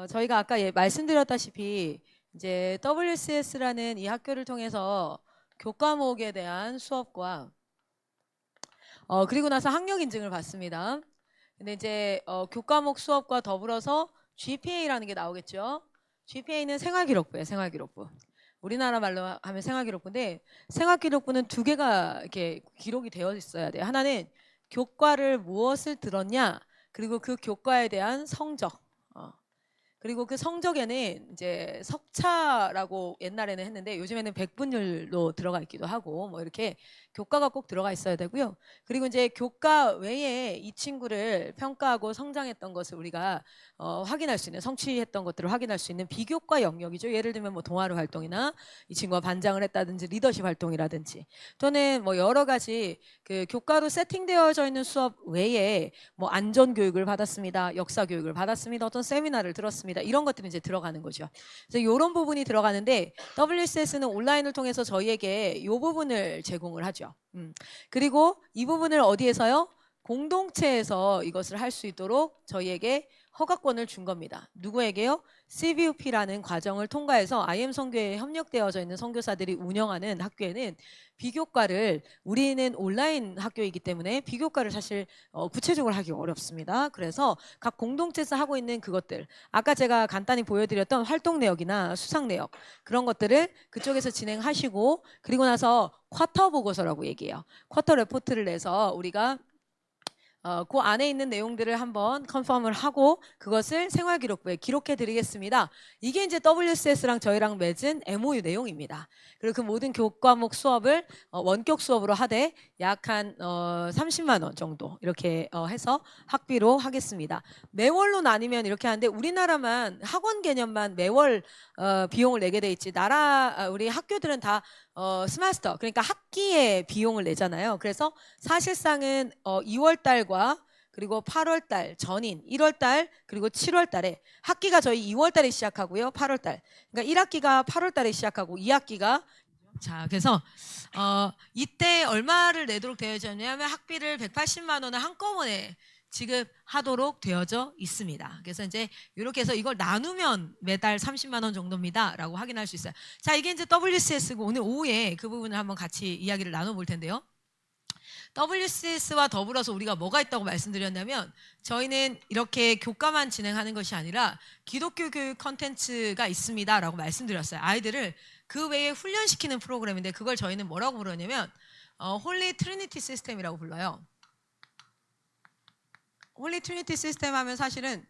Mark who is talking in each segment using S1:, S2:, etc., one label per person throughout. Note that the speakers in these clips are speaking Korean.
S1: 저희가 아까 말씀드렸다시피 이제 WCS라는 이 학교를 통해서 교과목에 대한 수업과 그리고 나서 학력 인증을 받습니다. 근데 이제 교과목 수업과 더불어서 GPA라는 게 나오겠죠. GPA는 생활기록부예요. 생활기록부. 우리나라 말로 하면 생활기록부인데 생활기록부는 두 개가 이렇게 기록이 되어 있어야 돼요. 하나는 교과를 무엇을 들었냐, 그리고 그 교과에 대한 성적. 그리고 그 성적에는 이제 석차라고 옛날에는 했는데 요즘에는 백분율로 들어가 있기도 하고 뭐 이렇게 교과가 꼭 들어가 있어야 되고요. 그리고 이제 교과 외에 이 친구를 평가하고 성장했던 것을 우리가 확인할 수 있는, 성취했던 것들을 확인할 수 있는 비교과 영역이죠. 예를 들면 뭐 동아리 활동이나 이 친구가 반장을 했다든지 리더십 활동이라든지 또는 뭐 여러 가지 그 교과로 세팅되어져 있는 수업 외에 뭐 안전 교육을 받았습니다. 역사 교육을 받았습니다. 어떤 세미나를 들었습니다. 이런 것들이 이제 들어가는 거죠. 그래서 이런 부분이 들어가는데 WCS는 온라인을 통해서 저희에게 이 부분을 제공을 하죠. 그리고 이 부분을 어디에서요? 공동체에서 이것을 할 수 있도록 저희에게 허가권을 준 겁니다. 누구에게요? CBUP라는 과정을 통과해서 IM 선교에 협력되어져 있는 선교사들이 운영하는 학교에는 비교과를, 우리는 온라인 학교이기 때문에 비교과를 사실 구체적으로 하기 어렵습니다. 그래서 각 공동체에서 하고 있는 그것들, 아까 제가 간단히 보여드렸던 활동 내역이나 수상 내역, 그런 것들을 그쪽에서 진행하시고, 그리고 나서 쿼터 보고서라고 얘기해요. 쿼터 레포트를 내서 우리가 그 안에 있는 내용들을 한번 컨펌을 하고 그것을 생활기록부에 기록해 드리겠습니다. 이게 이제 WCS랑 저희랑 맺은 MOU 내용입니다. 그리고 그 모든 교과목 수업을 원격 수업으로 하되 약 한 30만 원 정도 이렇게 해서 학비로 하겠습니다. 매월로 나뉘면 이렇게 하는데 우리나라만 학원 개념만 매월 비용을 내게 돼 있지, 우리 학교들은 다 스마스터, 그러니까 학기에 비용을 내잖아요. 그래서 사실상은 2월 달과 그리고 8월 달 전인 1월 달 그리고 7월 달에, 학기가 저희 2월 달에 시작하고요. 8월 달. 그러니까 1학기가 8월 달에 시작하고 2학기가, 자, 그래서 이때 얼마를 내도록 되어져 있냐면 학비를 180만 원을 한꺼번에 지급하도록 되어져 있습니다. 그래서 이제 이렇게 해서 이걸 나누면 매달 30만 원 정도입니다 라고 확인할 수 있어요. 자, 이게 이제 WCS고 오늘 오후에 그 부분을 한번 같이 이야기를 나눠볼 텐데요. WCS와 더불어서 우리가 뭐가 있다고 말씀드렸냐면, 저희는 이렇게 교과만 진행하는 것이 아니라 기독교 교육 컨텐츠가 있습니다 라고 말씀드렸어요. 아이들을 그 외에 훈련시키는 프로그램인데 그걸 저희는 뭐라고 부르냐면 홀리 트리니티 시스템이라고 불러요. 홀리 트리니티 시스템 하면 사실은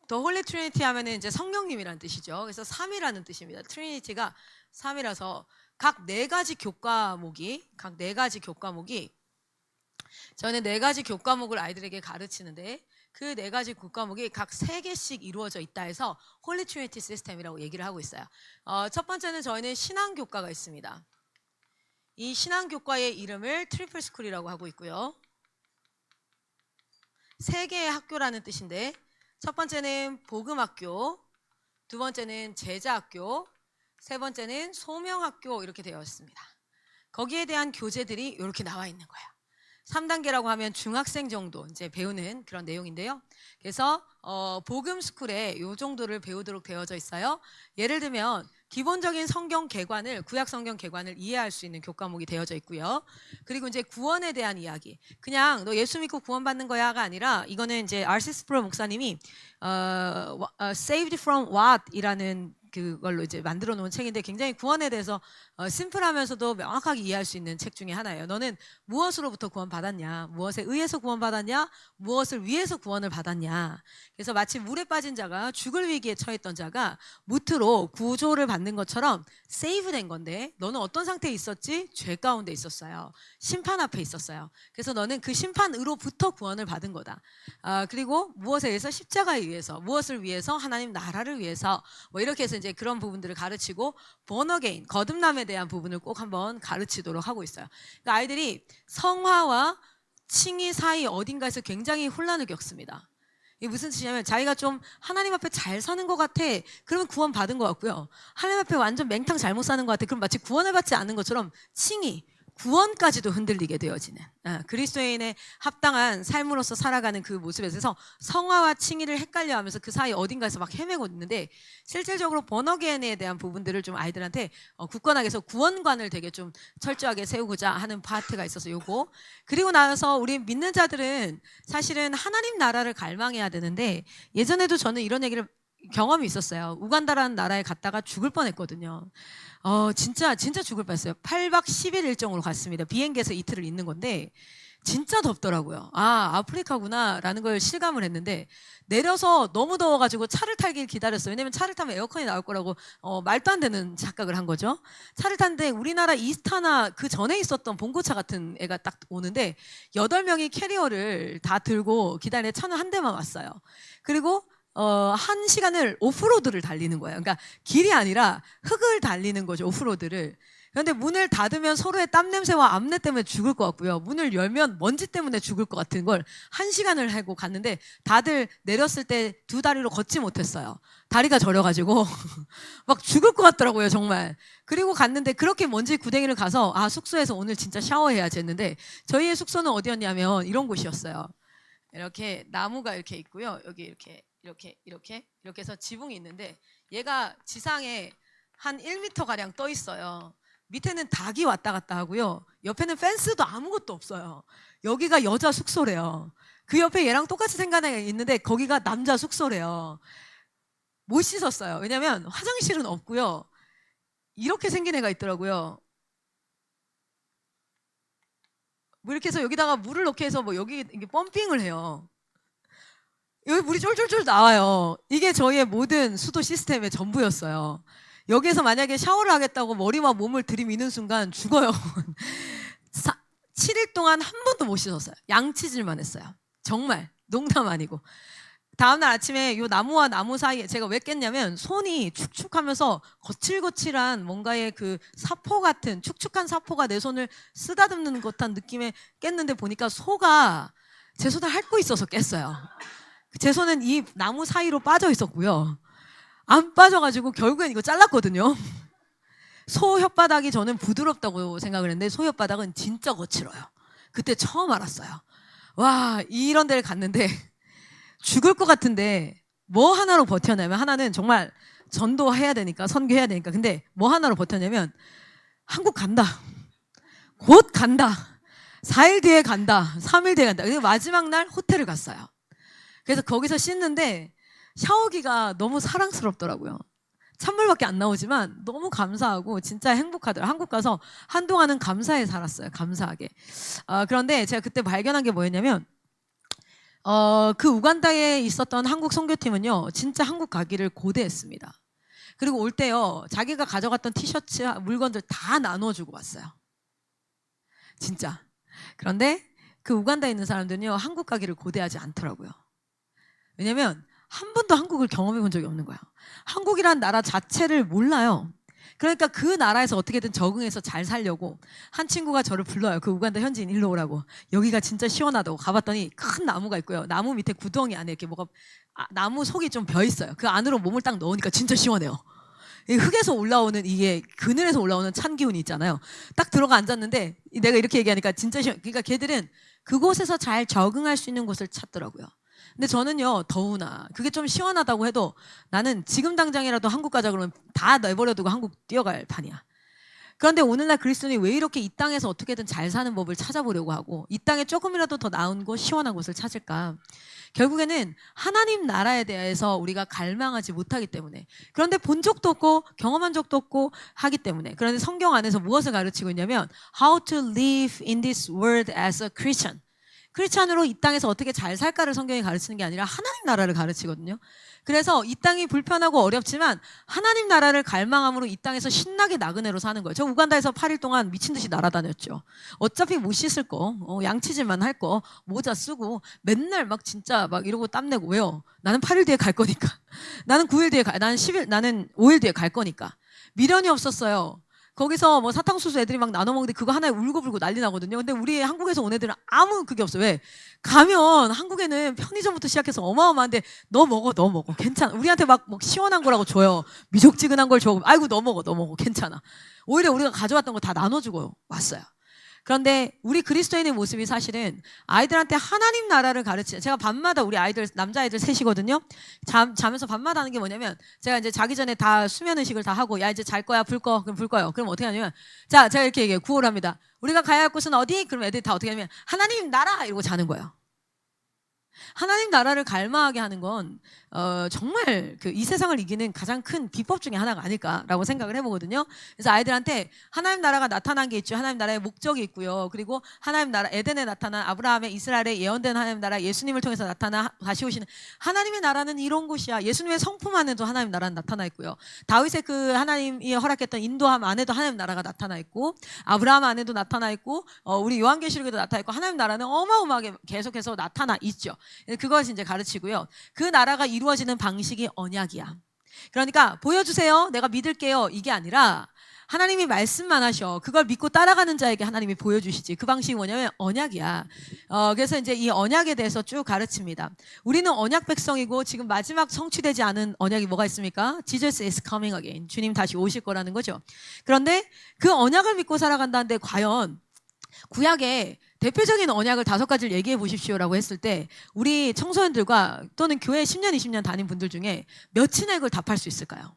S1: 더 홀리 트리니티 하면은 이제 성령님이라는 뜻이죠. 그래서 3이라는 뜻입니다. 트리니티가 3이라서 각 네 가지 교과목이 저는 4가지 교과목을 아이들에게 가르치는데 그 4가지 교과목이 각 3개씩 이루어져 있다 해서 홀리 트리니티 시스템이라고 얘기를 하고 있어요. 첫 번째는 저희는 신앙교과가 있습니다. 이 신앙교과의 이름을 트리플 스쿨이라고 하고 있고요. 3개의 학교라는 뜻인데, 첫 번째는 복음학교, 두 번째는 제자학교, 세 번째는 소명학교, 이렇게 되어 있습니다. 거기에 대한 교재들이 이렇게 나와 있는 거예요. 3단계라고 하면 중학생 정도 이제 배우는 그런 내용인데요. 그래서 복음스쿨에 이 정도를 배우도록 되어져 있어요. 예를 들면 기본적인 성경 개관을, 구약 성경 개관을 이해할 수 있는 교과목이 되어져 있고요. 그리고 이제 구원에 대한 이야기, 그냥 너 예수 믿고 구원받는 거야가 아니라, 이거는 이제 R.C. 스프로 목사님이 Saved from What 이라는 그걸로 이제 만들어 놓은 책인데, 굉장히 구원에 대해서 심플하면서도 명확하게 이해할 수 있는 책 중에 하나예요. 너는 무엇으로부터 구원받았냐, 무엇에 의해서 구원받았냐, 무엇을 위해서 구원을 받았냐. 그래서 마치 물에 빠진 자가, 죽을 위기에 처했던 자가 무트로 구조를 받는 것처럼 세이브 된 건데, 너는 어떤 상태에 있었지? 죄 가운데 있었어요. 심판 앞에 있었어요. 그래서 너는 그 심판으로부터 구원을 받은 거다. 그리고 무엇에 의해서? 십자가에 의해서. 무엇을 위해서? 하나님 나라를 위해서. 뭐 이렇게 해서 이제 그런 부분들을 가르치고, born again, 거듭남에 대한 부분을 꼭 한번 가르치도록 하고 있어요. 그러니까 아이들이 성화와 칭의 사이 어딘가에서 굉장히 혼란을 겪습니다. 이게 무슨 뜻이냐면, 자기가 좀 하나님 앞에 잘 사는 것 같아, 그러면 구원 받은 것 같고요. 하나님 앞에 완전 맹탕 잘못 사는 것 같아, 그럼 마치 구원을 받지 않은 것처럼 칭의, 구원까지도 흔들리게 되어지는 그리스도인의 합당한 삶으로서 살아가는 그 모습에 대해서 성화와 칭의를 헷갈려하면서 그 사이 어딘가에서 막 헤매고 있는데, 실질적으로 번어게인에 대한 부분들을 좀 아이들한테 굳건하게 해서 구원관을 되게 좀 철저하게 세우고자 하는 파트가 있어서 요거. 그리고 나서 우리 믿는 자들은 사실은 하나님 나라를 갈망해야 되는데, 예전에도 저는 이런 얘기를 경험이 있었어요. 우간다라는 나라에 갔다가 죽을 뻔했거든요. 진짜 죽을 뻔했어요. 8박 10일 일정으로 갔습니다. 비행기에서 이틀을 있는 건데 진짜 덥더라고요. 아프리카구나라는 걸 실감을 했는데, 내려서 너무 더워가지고 차를 타길 기다렸어요. 왜냐면 차를 타면 에어컨이 나올 거라고 말도 안 되는 착각을 한 거죠. 차를 탔는데 우리나라 이스타나 그 전에 있었던 봉고차 같은 애가 딱 오는데 8명이 캐리어를 다 들고 기다리는 차는 한 대만 왔어요. 그리고 1시간을 오프로드를 달리는 거예요. 그러니까 길이 아니라 흙을 달리는 거죠, 오프로드를. 그런데 문을 닫으면 서로의 땀 냄새와 암내 때문에 죽을 것 같고요. 문을 열면 먼지 때문에 죽을 것 같은 걸 1시간을 하고 갔는데, 다들 내렸을 때 2다리로 걷지 못했어요. 다리가 저려가지고 막 죽을 것 같더라고요, 정말. 그리고 갔는데 그렇게 먼지 구덩이를 가서 숙소에서 오늘 진짜 샤워해야지 했는데, 저희의 숙소는 어디였냐면 이런 곳이었어요. 이렇게 나무가 이렇게 있고요. 여기 이렇게 해서 지붕이 있는데, 얘가 지상에 한 1m 가량 떠 있어요. 밑에는 닭이 왔다 갔다 하고요. 옆에는 펜스도 아무것도 없어요. 여기가 여자 숙소래요. 그 옆에 얘랑 똑같이 생긴 애가 있는데 거기가 남자 숙소래요. 못 씻었어요. 왜냐면 화장실은 없고요. 이렇게 생긴 애가 있더라고요. 뭐 이렇게 해서 여기다가 물을 넣게 해서 뭐 여기 이게 펌핑을 해요. 여기 물이 쫄쫄쫄 나와요. 이게 저희의 모든 수도 시스템의 전부였어요. 여기에서 만약에 샤워를 하겠다고 머리와 몸을 들이미는 순간 죽어요. 7일 동안 한 번도 못 씻었어요. 양치질만 했어요. 정말 농담 아니고. 다음날 아침에 요 나무와 나무 사이에 제가 왜 깼냐면, 손이 축축하면서 거칠거칠한 뭔가의 그 사포 같은 축축한 사포가 내 손을 쓰다듬는 듯한 느낌에 깼는데, 보니까 소가 제 손을 핥고 있어서 깼어요. 제 손은 이 나무 사이로 빠져 있었고요. 안 빠져가지고 결국엔 이거 잘랐거든요. 소 혓바닥이 저는 부드럽다고 생각을 했는데 소 혓바닥은 진짜 거칠어요. 그때 처음 알았어요. 와, 이런 데를 갔는데 죽을 것 같은데 뭐 하나로 버텨냐면, 하나는 정말 전도해야 되니까, 선교해야 되니까. 근데 뭐 하나로 버텼냐면, 한국 간다, 곧 간다, 4일 뒤에 간다, 3일 뒤에 간다. 그리고 마지막 날 호텔을 갔어요. 그래서 거기서 씻는데 샤워기가 너무 사랑스럽더라고요. 찬물밖에 안 나오지만 너무 감사하고 진짜 행복하더라고요. 한국 가서 한동안은 감사해 살았어요. 감사하게. 그런데 제가 그때 발견한 게 뭐였냐면, 그 우간다에 있었던 한국 선교팀은요, 진짜 한국 가기를 고대했습니다. 그리고 올 때요, 자기가 가져갔던 티셔츠, 물건들 다 나눠주고 왔어요. 진짜. 그런데 그 우간다에 있는 사람들은요, 한국 가기를 고대하지 않더라고요. 왜냐면 한 번도 한국을 경험해 본 적이 없는 거야. 한국이란 나라 자체를 몰라요. 그러니까 그 나라에서 어떻게든 적응해서 잘 살려고 한 친구가 저를 불러요. 그 우간다 현지인 일로 오라고. 여기가 진짜 시원하다고. 가봤더니 큰 나무가 있고요. 나무 밑에 구덩이 안에 이렇게 뭐가 나무 속이 좀 벼 있어요. 그 안으로 몸을 딱 넣으니까 진짜 시원해요. 흙에서 올라오는, 이게 그늘에서 올라오는 찬 기운이 있잖아요. 딱 들어가 앉았는데 내가 이렇게 얘기하니까 진짜 시원. 그러니까 걔들은 그곳에서 잘 적응할 수 있는 곳을 찾더라고요. 근데 저는요, 더우나 그게 좀 시원하다고 해도 나는 지금 당장이라도 한국 가자 그러면 다 내버려두고 한국 뛰어갈 판이야. 그런데 오늘날 그리스도인이 왜 이렇게 이 땅에서 어떻게든 잘 사는 법을 찾아보려고 하고 이 땅에 조금이라도 더 나은 곳, 시원한 곳을 찾을까? 결국에는 하나님 나라에 대해서 우리가 갈망하지 못하기 때문에. 그런데 본 적도 없고 경험한 적도 없고 하기 때문에. 그런데 성경 안에서 무엇을 가르치고 있냐면, How to live in this world as a Christian. 크리스찬으로 이 땅에서 어떻게 잘 살까를 성경이 가르치는 게 아니라 하나님 나라를 가르치거든요. 그래서 이 땅이 불편하고 어렵지만 하나님 나라를 갈망함으로 이 땅에서 신나게 나그네로 사는 거예요. 저 우간다에서 8일 동안 미친 듯이 날아다녔죠. 어차피 못 씻을 거, 양치질만 할 거, 모자 쓰고 맨날 막 진짜 막 이러고 땀내고. 왜요? 나는 8일 뒤에 갈 거니까. 나는 9일 뒤에 나는 5일 뒤에 갈 거니까. 미련이 없었어요. 거기서 뭐 사탕수수 애들이 막 나눠 먹는데 그거 하나에 울고불고 난리 나거든요. 근데 우리 한국에서 온 애들은 아무 그게 없어요. 왜? 가면 한국에는 편의점부터 시작해서 어마어마한데 너 먹어 괜찮아. 우리한테 막 시원한 거라고 줘요. 미적지근한 걸 줘. 아이고 너 먹어 괜찮아. 오히려 우리가 가져왔던 거 다 나눠주고 왔어요. 그런데 우리 그리스도인의 모습이 사실은 아이들한테 하나님 나라를 가르치는, 제가 밤마다 우리 아이들, 남자아이들 셋이거든요. 자면서 밤마다 하는 게 뭐냐면, 제가 이제 자기 전에 다 수면 의식을 다 하고, 야, 이제 잘 거야, 불 꺼. 그럼 불 꺼요. 그럼 어떻게 하냐면, 자, 제가 이렇게 얘기해요. 구호를 합니다. 우리가 가야 할 곳은 어디? 그럼 애들이 다 어떻게 하냐면, 하나님 나라! 이러고 자는 거예요. 하나님 나라를 갈망하게 하는 건 정말 이 세상을 이기는 가장 큰 비법 중에 하나가 아닐까라고 생각을 해보거든요. 그래서 아이들한테 하나님 나라가 나타난 게 있죠. 하나님 나라의 목적이 있고요. 그리고 하나님 나라, 에덴에 나타난 아브라함의 이스라엘의 예언된 하나님 나라, 예수님을 통해서 나타나 다시 오시는 하나님의 나라는 이런 곳이야. 예수님의 성품 안에도 하나님 나라는 나타나 있고요. 다윗의 그 하나님이 허락했던 인도함 안에도 하나님 나라가 나타나 있고, 아브라함 안에도 나타나 있고, 우리 요한계시록에도 나타나 있고, 하나님 나라는 어마어마하게 계속해서 나타나 있죠. 그것이 이제 가르치고요. 그 나라가 이루어지는 방식이 언약이야. 그러니까 보여주세요. 내가 믿을게요. 이게 아니라 하나님이 말씀만 하셔. 그걸 믿고 따라가는 자에게 하나님이 보여주시지. 그 방식이 뭐냐면 언약이야. 그래서 이제 이 언약에 대해서 쭉 가르칩니다. 우리는 언약 백성이고 지금 마지막 성취되지 않은 언약이 뭐가 있습니까? Jesus is coming again. 주님 다시 오실 거라는 거죠. 그런데 그 언약을 믿고 살아간다는데 과연 구약에 대표적인 언약을 5가지를 얘기해 보십시오라고 했을 때 우리 청소년들과 또는 교회 10년, 20년 다닌 분들 중에 몇이나 이걸 답할 수 있을까요?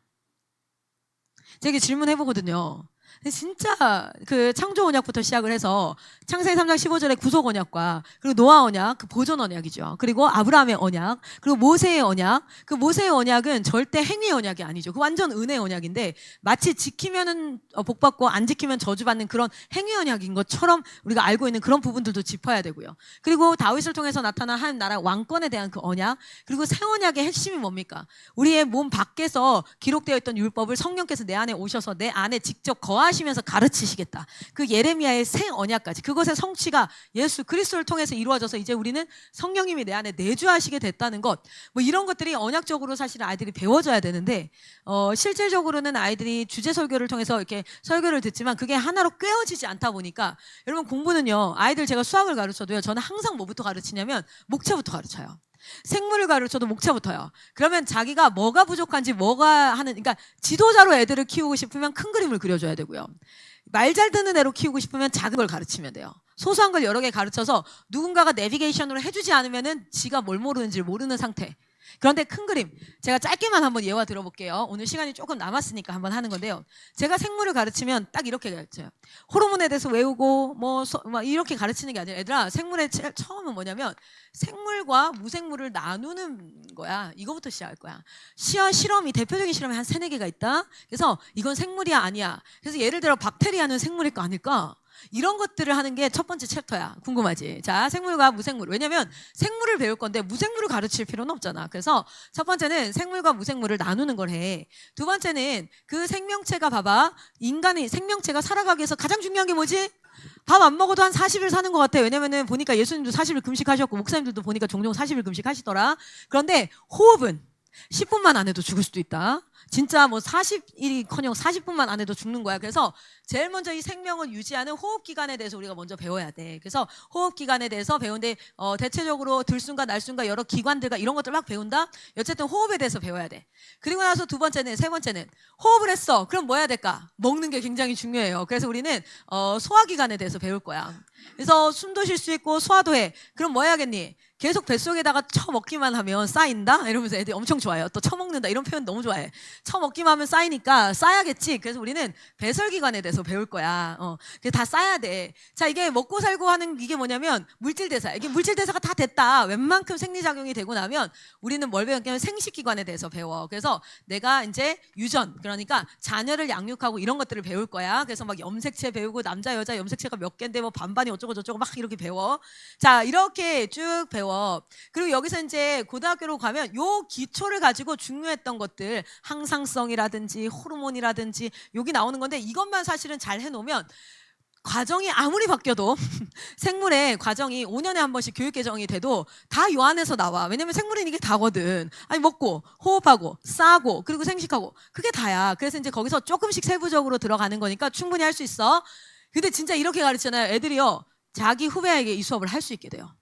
S1: 제가 질문해 보거든요. 진짜 그 창조 언약부터 시작을 해서 창세기 3장 15절의 구속 언약과 그리고 노아 언약, 그 보존 언약이죠. 그리고 아브라함의 언약, 그리고 모세의 언약. 그 모세의 언약은 절대 행위 언약이 아니죠. 그 완전 은혜 언약인데 마치 지키면은 복 받고 안 지키면 저주받는 그런 행위 언약인 것처럼 우리가 알고 있는 그런 부분들도 짚어야 되고요. 그리고 다윗을 통해서 나타난 하나님 나라 왕권에 대한 그 언약, 그리고 새 언약의 핵심이 뭡니까? 우리의 몸 밖에서 기록되어 있던 율법을 성령께서 내 안에 오셔서 내 안에 직접 하시면서 가르치시겠다. 그 예레미야의 새 언약까지 그것의 성취가 예수 그리스도를 통해서 이루어져서 이제 우리는 성령님이 내 안에 내주하시게 됐다는 것, 뭐 이런 것들이 언약적으로 사실은 아이들이 배워져야 되는데 실질적으로는 아이들이 주제 설교를 통해서 이렇게 설교를 듣지만 그게 하나로 꿰어지지 않다 보니까 여러분 공부는요, 아이들 제가 수학을 가르쳐도요, 저는 항상 뭐부터 가르치냐면 목차부터 가르쳐요. 생물을 가르쳐도 목차부터요. 그러면 자기가 뭐가 부족한지 뭐가 하는, 그러니까 지도자로 애들을 키우고 싶으면 큰 그림을 그려줘야 되고요. 말 잘 듣는 애로 키우고 싶으면 작은 걸 가르치면 돼요. 소소한 걸 여러 개 가르쳐서 누군가가 내비게이션으로 해주지 않으면은 지가 뭘 모르는지 모르는 상태. 그런데 큰 그림, 제가 짧게만 한번 예화 들어볼게요. 오늘 시간이 조금 남았으니까 한번 하는 건데요. 제가 생물을 가르치면 딱 이렇게 가르쳐요. 호르몬에 대해서 외우고 막 이렇게 가르치는 게 아니라, 얘들아, 생물의 처음은 뭐냐면 생물과 무생물을 나누는 거야. 이거부터 시작할 거야. 실험이, 대표적인 실험이 한 3-4개가 있다. 그래서 이건 생물이야 아니야. 그래서 예를 들어 박테리아는 생물일까 아닐까? 이런 것들을 하는 게 첫 번째 챕터야. 궁금하지? 자, 생물과 무생물. 왜냐면 생물을 배울 건데 무생물을 가르칠 필요는 없잖아. 그래서 첫 번째는 생물과 무생물을 나누는 걸 해. 두 번째는 그 생명체가 봐봐. 인간의 생명체가 살아가기 위해서 가장 중요한 게 뭐지? 밥 안 먹어도 한 40일 사는 것 같아. 왜냐면은 보니까 예수님도 40일 금식하셨고 목사님들도 보니까 종종 40일 금식하시더라. 그런데 호흡은 10분만 안 해도 죽을 수도 있다. 진짜 뭐 40일이커녕 40분만 안 해도 죽는 거야. 그래서 제일 먼저 이 생명을 유지하는 호흡기관에 대해서 우리가 먼저 배워야 돼. 그래서 호흡기관에 대해서 배우는데 대체적으로 들숨과 날숨과 여러 기관들과 이런 것들 막 배운다. 어쨌든 호흡에 대해서 배워야 돼. 그리고 나서 세 번째는 호흡을 했어. 그럼 뭐 해야 될까? 먹는 게 굉장히 중요해요. 그래서 우리는 소화기관에 대해서 배울 거야. 그래서 숨도 쉴 수 있고 소화도 해. 그럼 뭐 해야겠니? 계속 뱃속에다가 쳐먹기만 하면 쌓인다? 이러면서 애들이 엄청 좋아해요. 또 쳐먹는다 이런 표현 너무 좋아해. 쳐먹기만 하면 쌓이니까 쌓아야겠지. 그래서 우리는 배설기관에 대해서 배울 거야. 그게 다 쌓아야 돼. 자, 이게 먹고 살고 하는 이게 뭐냐면 물질대사. 이게 물질대사가 다 됐다. 웬만큼 생리작용이 되고 나면 우리는 뭘 배웠냐면 생식기관에 대해서 배워. 그래서 내가 이제 유전, 그러니까 자녀를 양육하고 이런 것들을 배울 거야. 그래서 막 염색체 배우고 남자 여자 염색체가 몇 개인데 뭐 반반이 어쩌고 저쩌고 막 이렇게 배워. 자, 이렇게 쭉 배워. 그리고 여기서 이제 고등학교로 가면 요 기초를 가지고 중요했던 것들, 항상성이라든지 호르몬이라든지 여기 나오는 건데 이것만 사실은 잘 해놓으면 과정이 아무리 바뀌어도 생물의 과정이 5년에 한 번씩 교육 개정이 돼도 다 요 안에서 나와. 왜냐면 생물은 이게 다거든. 아니 먹고 호흡하고 싸고 그리고 생식하고 그게 다야. 그래서 이제 거기서 조금씩 세부적으로 들어가는 거니까 충분히 할 수 있어. 근데 진짜 이렇게 가르치잖아요. 애들이요, 자기 후배에게 이 수업을 할 수 있게 돼요.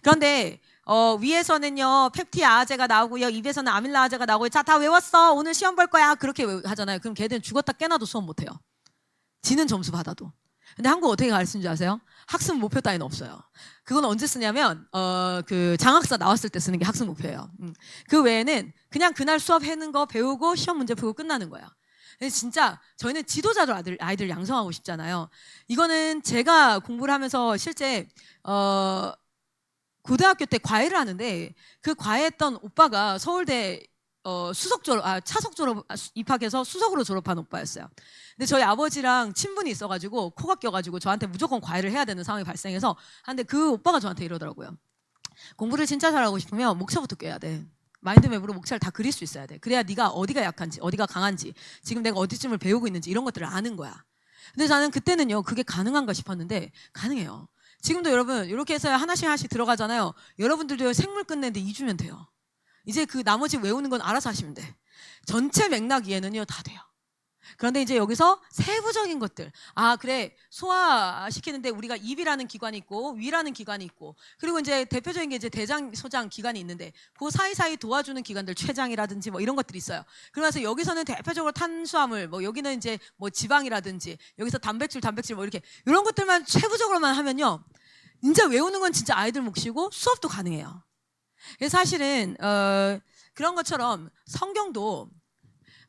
S1: 그런데 위에서는요 펩티 아제가 나오고요, 입에서는 아밀라아제가 나오고요. 자, 다 외웠어. 오늘 시험 볼 거야. 그렇게 하잖아요. 그럼 걔들은 죽었다 깨나도 수업 못해요. 지는 점수 받아도. 근데 한국 어떻게 가르치는 줄 아세요? 학습 목표 따위는 없어요. 그건 언제 쓰냐면 그 장학사 나왔을 때 쓰는 게 학습 목표예요. 그 외에는 그냥 그날 수업 해는 거 배우고 시험 문제 풀고 끝나는 거야. 근데 진짜 저희는 지도자로 아이들 양성하고 싶잖아요. 이거는 제가 공부를 하면서 실제 고등학교 때 과외를 하는데 그 과외했던 오빠가 서울대 차석 졸업 입학해서 수석으로 졸업한 오빠였어요. 근데 저희 아버지랑 친분이 있어가지고 코가 껴가지고 저한테 무조건 과외를 해야 되는 상황이 발생해서 하는데 그 오빠가 저한테 이러더라고요. 공부를 진짜 잘하고 싶으면 목차부터 꿰야 돼. 마인드맵으로 목차를 다 그릴 수 있어야 돼. 그래야 네가 어디가 약한지, 어디가 강한지, 지금 내가 어디쯤을 배우고 있는지 이런 것들을 아는 거야. 근데 저는 그때는요, 그게 가능한가 싶었는데 가능해요. 지금도 여러분 이렇게 해서 하나씩 들어가잖아요. 여러분들도 생물 끝내는데 2주면 돼요. 이제 그 나머지 외우는 건 알아서 하시면 돼. 전체 맥락 이해는요 다 돼요. 그런데 이제 여기서 세부적인 것들, 그래, 소화시키는데 우리가 입이라는 기관이 있고 위라는 기관이 있고, 그리고 이제 대표적인 게 이제 대장, 소장 기관이 있는데 그 사이사이 도와주는 기관들, 췌장이라든지 뭐 이런 것들이 있어요. 그래서 여기서는 대표적으로 탄수화물, 뭐 여기는 이제 뭐 지방이라든지, 여기서 단백질 뭐 이렇게 이런 것들만 세부적으로만 하면요, 진짜 외우는 건 진짜 아이들 몫이고 수업도 가능해요. 그래서 사실은 그런 것처럼 성경도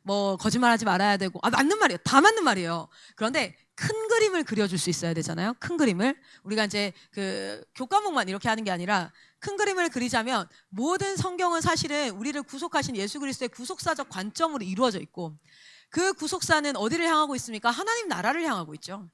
S1: 뭐 거짓말하지 말아야 되고, 맞는 말이에요. 다 맞는 말이에요. 그런데 큰 그림을 그려줄 수 있어야 되잖아요. 큰 그림을 우리가 이제 그 교과목만 이렇게 하는 게 아니라 큰 그림을 그리자면 모든 성경은 사실은 우리를 구속하신 예수 그리스도의 구속사적 관점으로 이루어져 있고, 그 구속사는 어디를 향하고 있습니까? 하나님 나라를 향하고 있죠.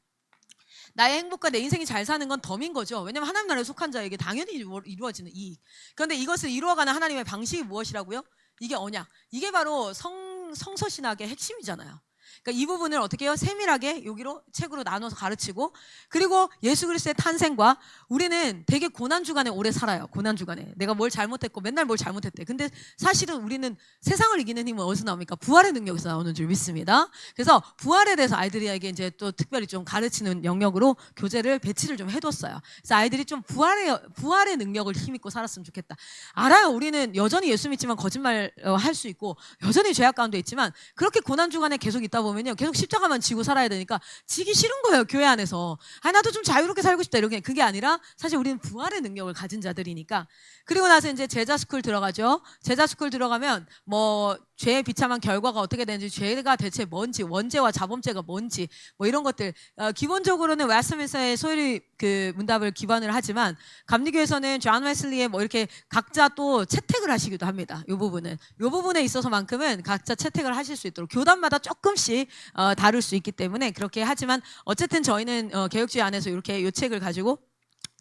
S1: 나의 행복과 내 인생이 잘 사는 건 덤인 거죠. 왜냐하면 하나님 나라에 속한 자에게 당연히 이루어지는 이익. 그런데 이것을 이루어가는 하나님의 방식이 무엇이라고요? 이게 언약. 이게 바로 성서신학의 핵심이잖아요. 그러니까 이 부분을 어떻게 해요? 세밀하게 여기로 책으로 나눠서 가르치고, 그리고 예수 그리스도의 탄생과 우리는 되게 고난주간에 오래 살아요. 고난주간에 내가 뭘 잘못했고 맨날 뭘 잘못했대. 근데 사실은 우리는 세상을 이기는 힘은 어디서 나옵니까? 부활의 능력에서 나오는 줄 믿습니다. 그래서 부활에 대해서 아이들에게 이제 또 특별히 좀 가르치는 영역으로 교재를 배치를 좀 해뒀어요. 그래서 아이들이 좀 부활의 능력을 힘입고 살았으면 좋겠다. 알아요. 우리는 여전히 예수 믿지만 거짓말 할 수 있고, 여전히 죄악 가운데 있지만, 그렇게 고난주간에 계속 있다 보면요, 계속 십자가만 지고 살아야 되니까 지기 싫은 거예요. 교회 안에서 나도 좀 자유롭게 살고 싶다 이렇게. 그게 아니라 사실 우리는 부활의 능력을 가진 자들이니까. 그리고 나서 이제 제자 스쿨 들어가죠. 제자 스쿨 들어가면 뭐 죄의 비참한 결과가 어떻게 되는지, 죄가 대체 뭔지, 원죄와 자범죄가 뭔지, 뭐 이런 것들. 기본적으로는 웨스트민스터의 소위 그 문답을 기반을 하지만 감리교에서는 존 웨슬리의 뭐 이렇게 각자 또 채택을 하시기도 합니다. 이 부분에 있어서만큼은 각자 채택을 하실 수 있도록 교단마다 조금씩 다룰 수 있기 때문에 그렇게 하지만, 어쨌든 저희는 개혁주의 안에서 이렇게 요 책을 가지고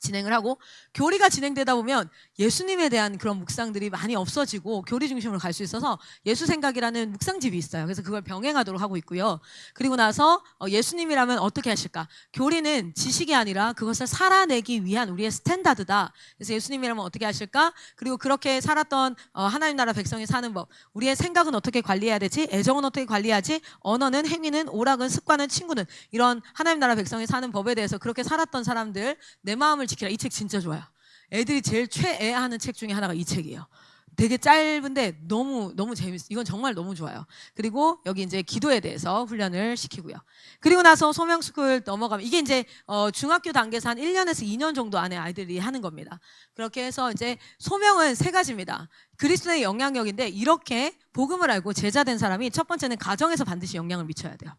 S1: 진행을 하고, 교리가 진행되다 보면 예수님에 대한 그런 묵상들이 많이 없어지고 교리 중심으로 갈 수 있어서 예수 생각이라는 묵상집이 있어요. 그래서 그걸 병행하도록 하고 있고요. 그리고 나서 예수님이라면 어떻게 하실까? 교리는 지식이 아니라 그것을 살아내기 위한 우리의 스탠다드다. 그래서 예수님이라면 어떻게 하실까? 그리고 그렇게 살았던 하나님 나라 백성이 사는 법, 우리의 생각은 어떻게 관리해야 되지? 애정은 어떻게 관리하지? 언어는, 행위는, 오락은, 습관은, 친구는, 이런 하나님 나라 백성이 사는 법에 대해서 그렇게 살았던 사람들, 내 마음을 지키라. 이 책 진짜 좋아요. 애들이 제일 최애하는 책 중에 하나가 이 책이에요. 되게 짧은데 너무 재밌어요. 이건 정말 너무 좋아요. 그리고 여기 이제 기도에 대해서 훈련을 시키고요. 그리고 나서 소명스쿨 넘어가면 이게 이제 중학교 단계에서 한 1년에서 2년 정도 안에 아이들이 하는 겁니다. 그렇게 해서 이제 소명은 3가지입니다. 그리스도의 영향력인데, 이렇게 복음을 알고 제자된 사람이 첫 번째는 가정에서 반드시 영향을 미쳐야 돼요.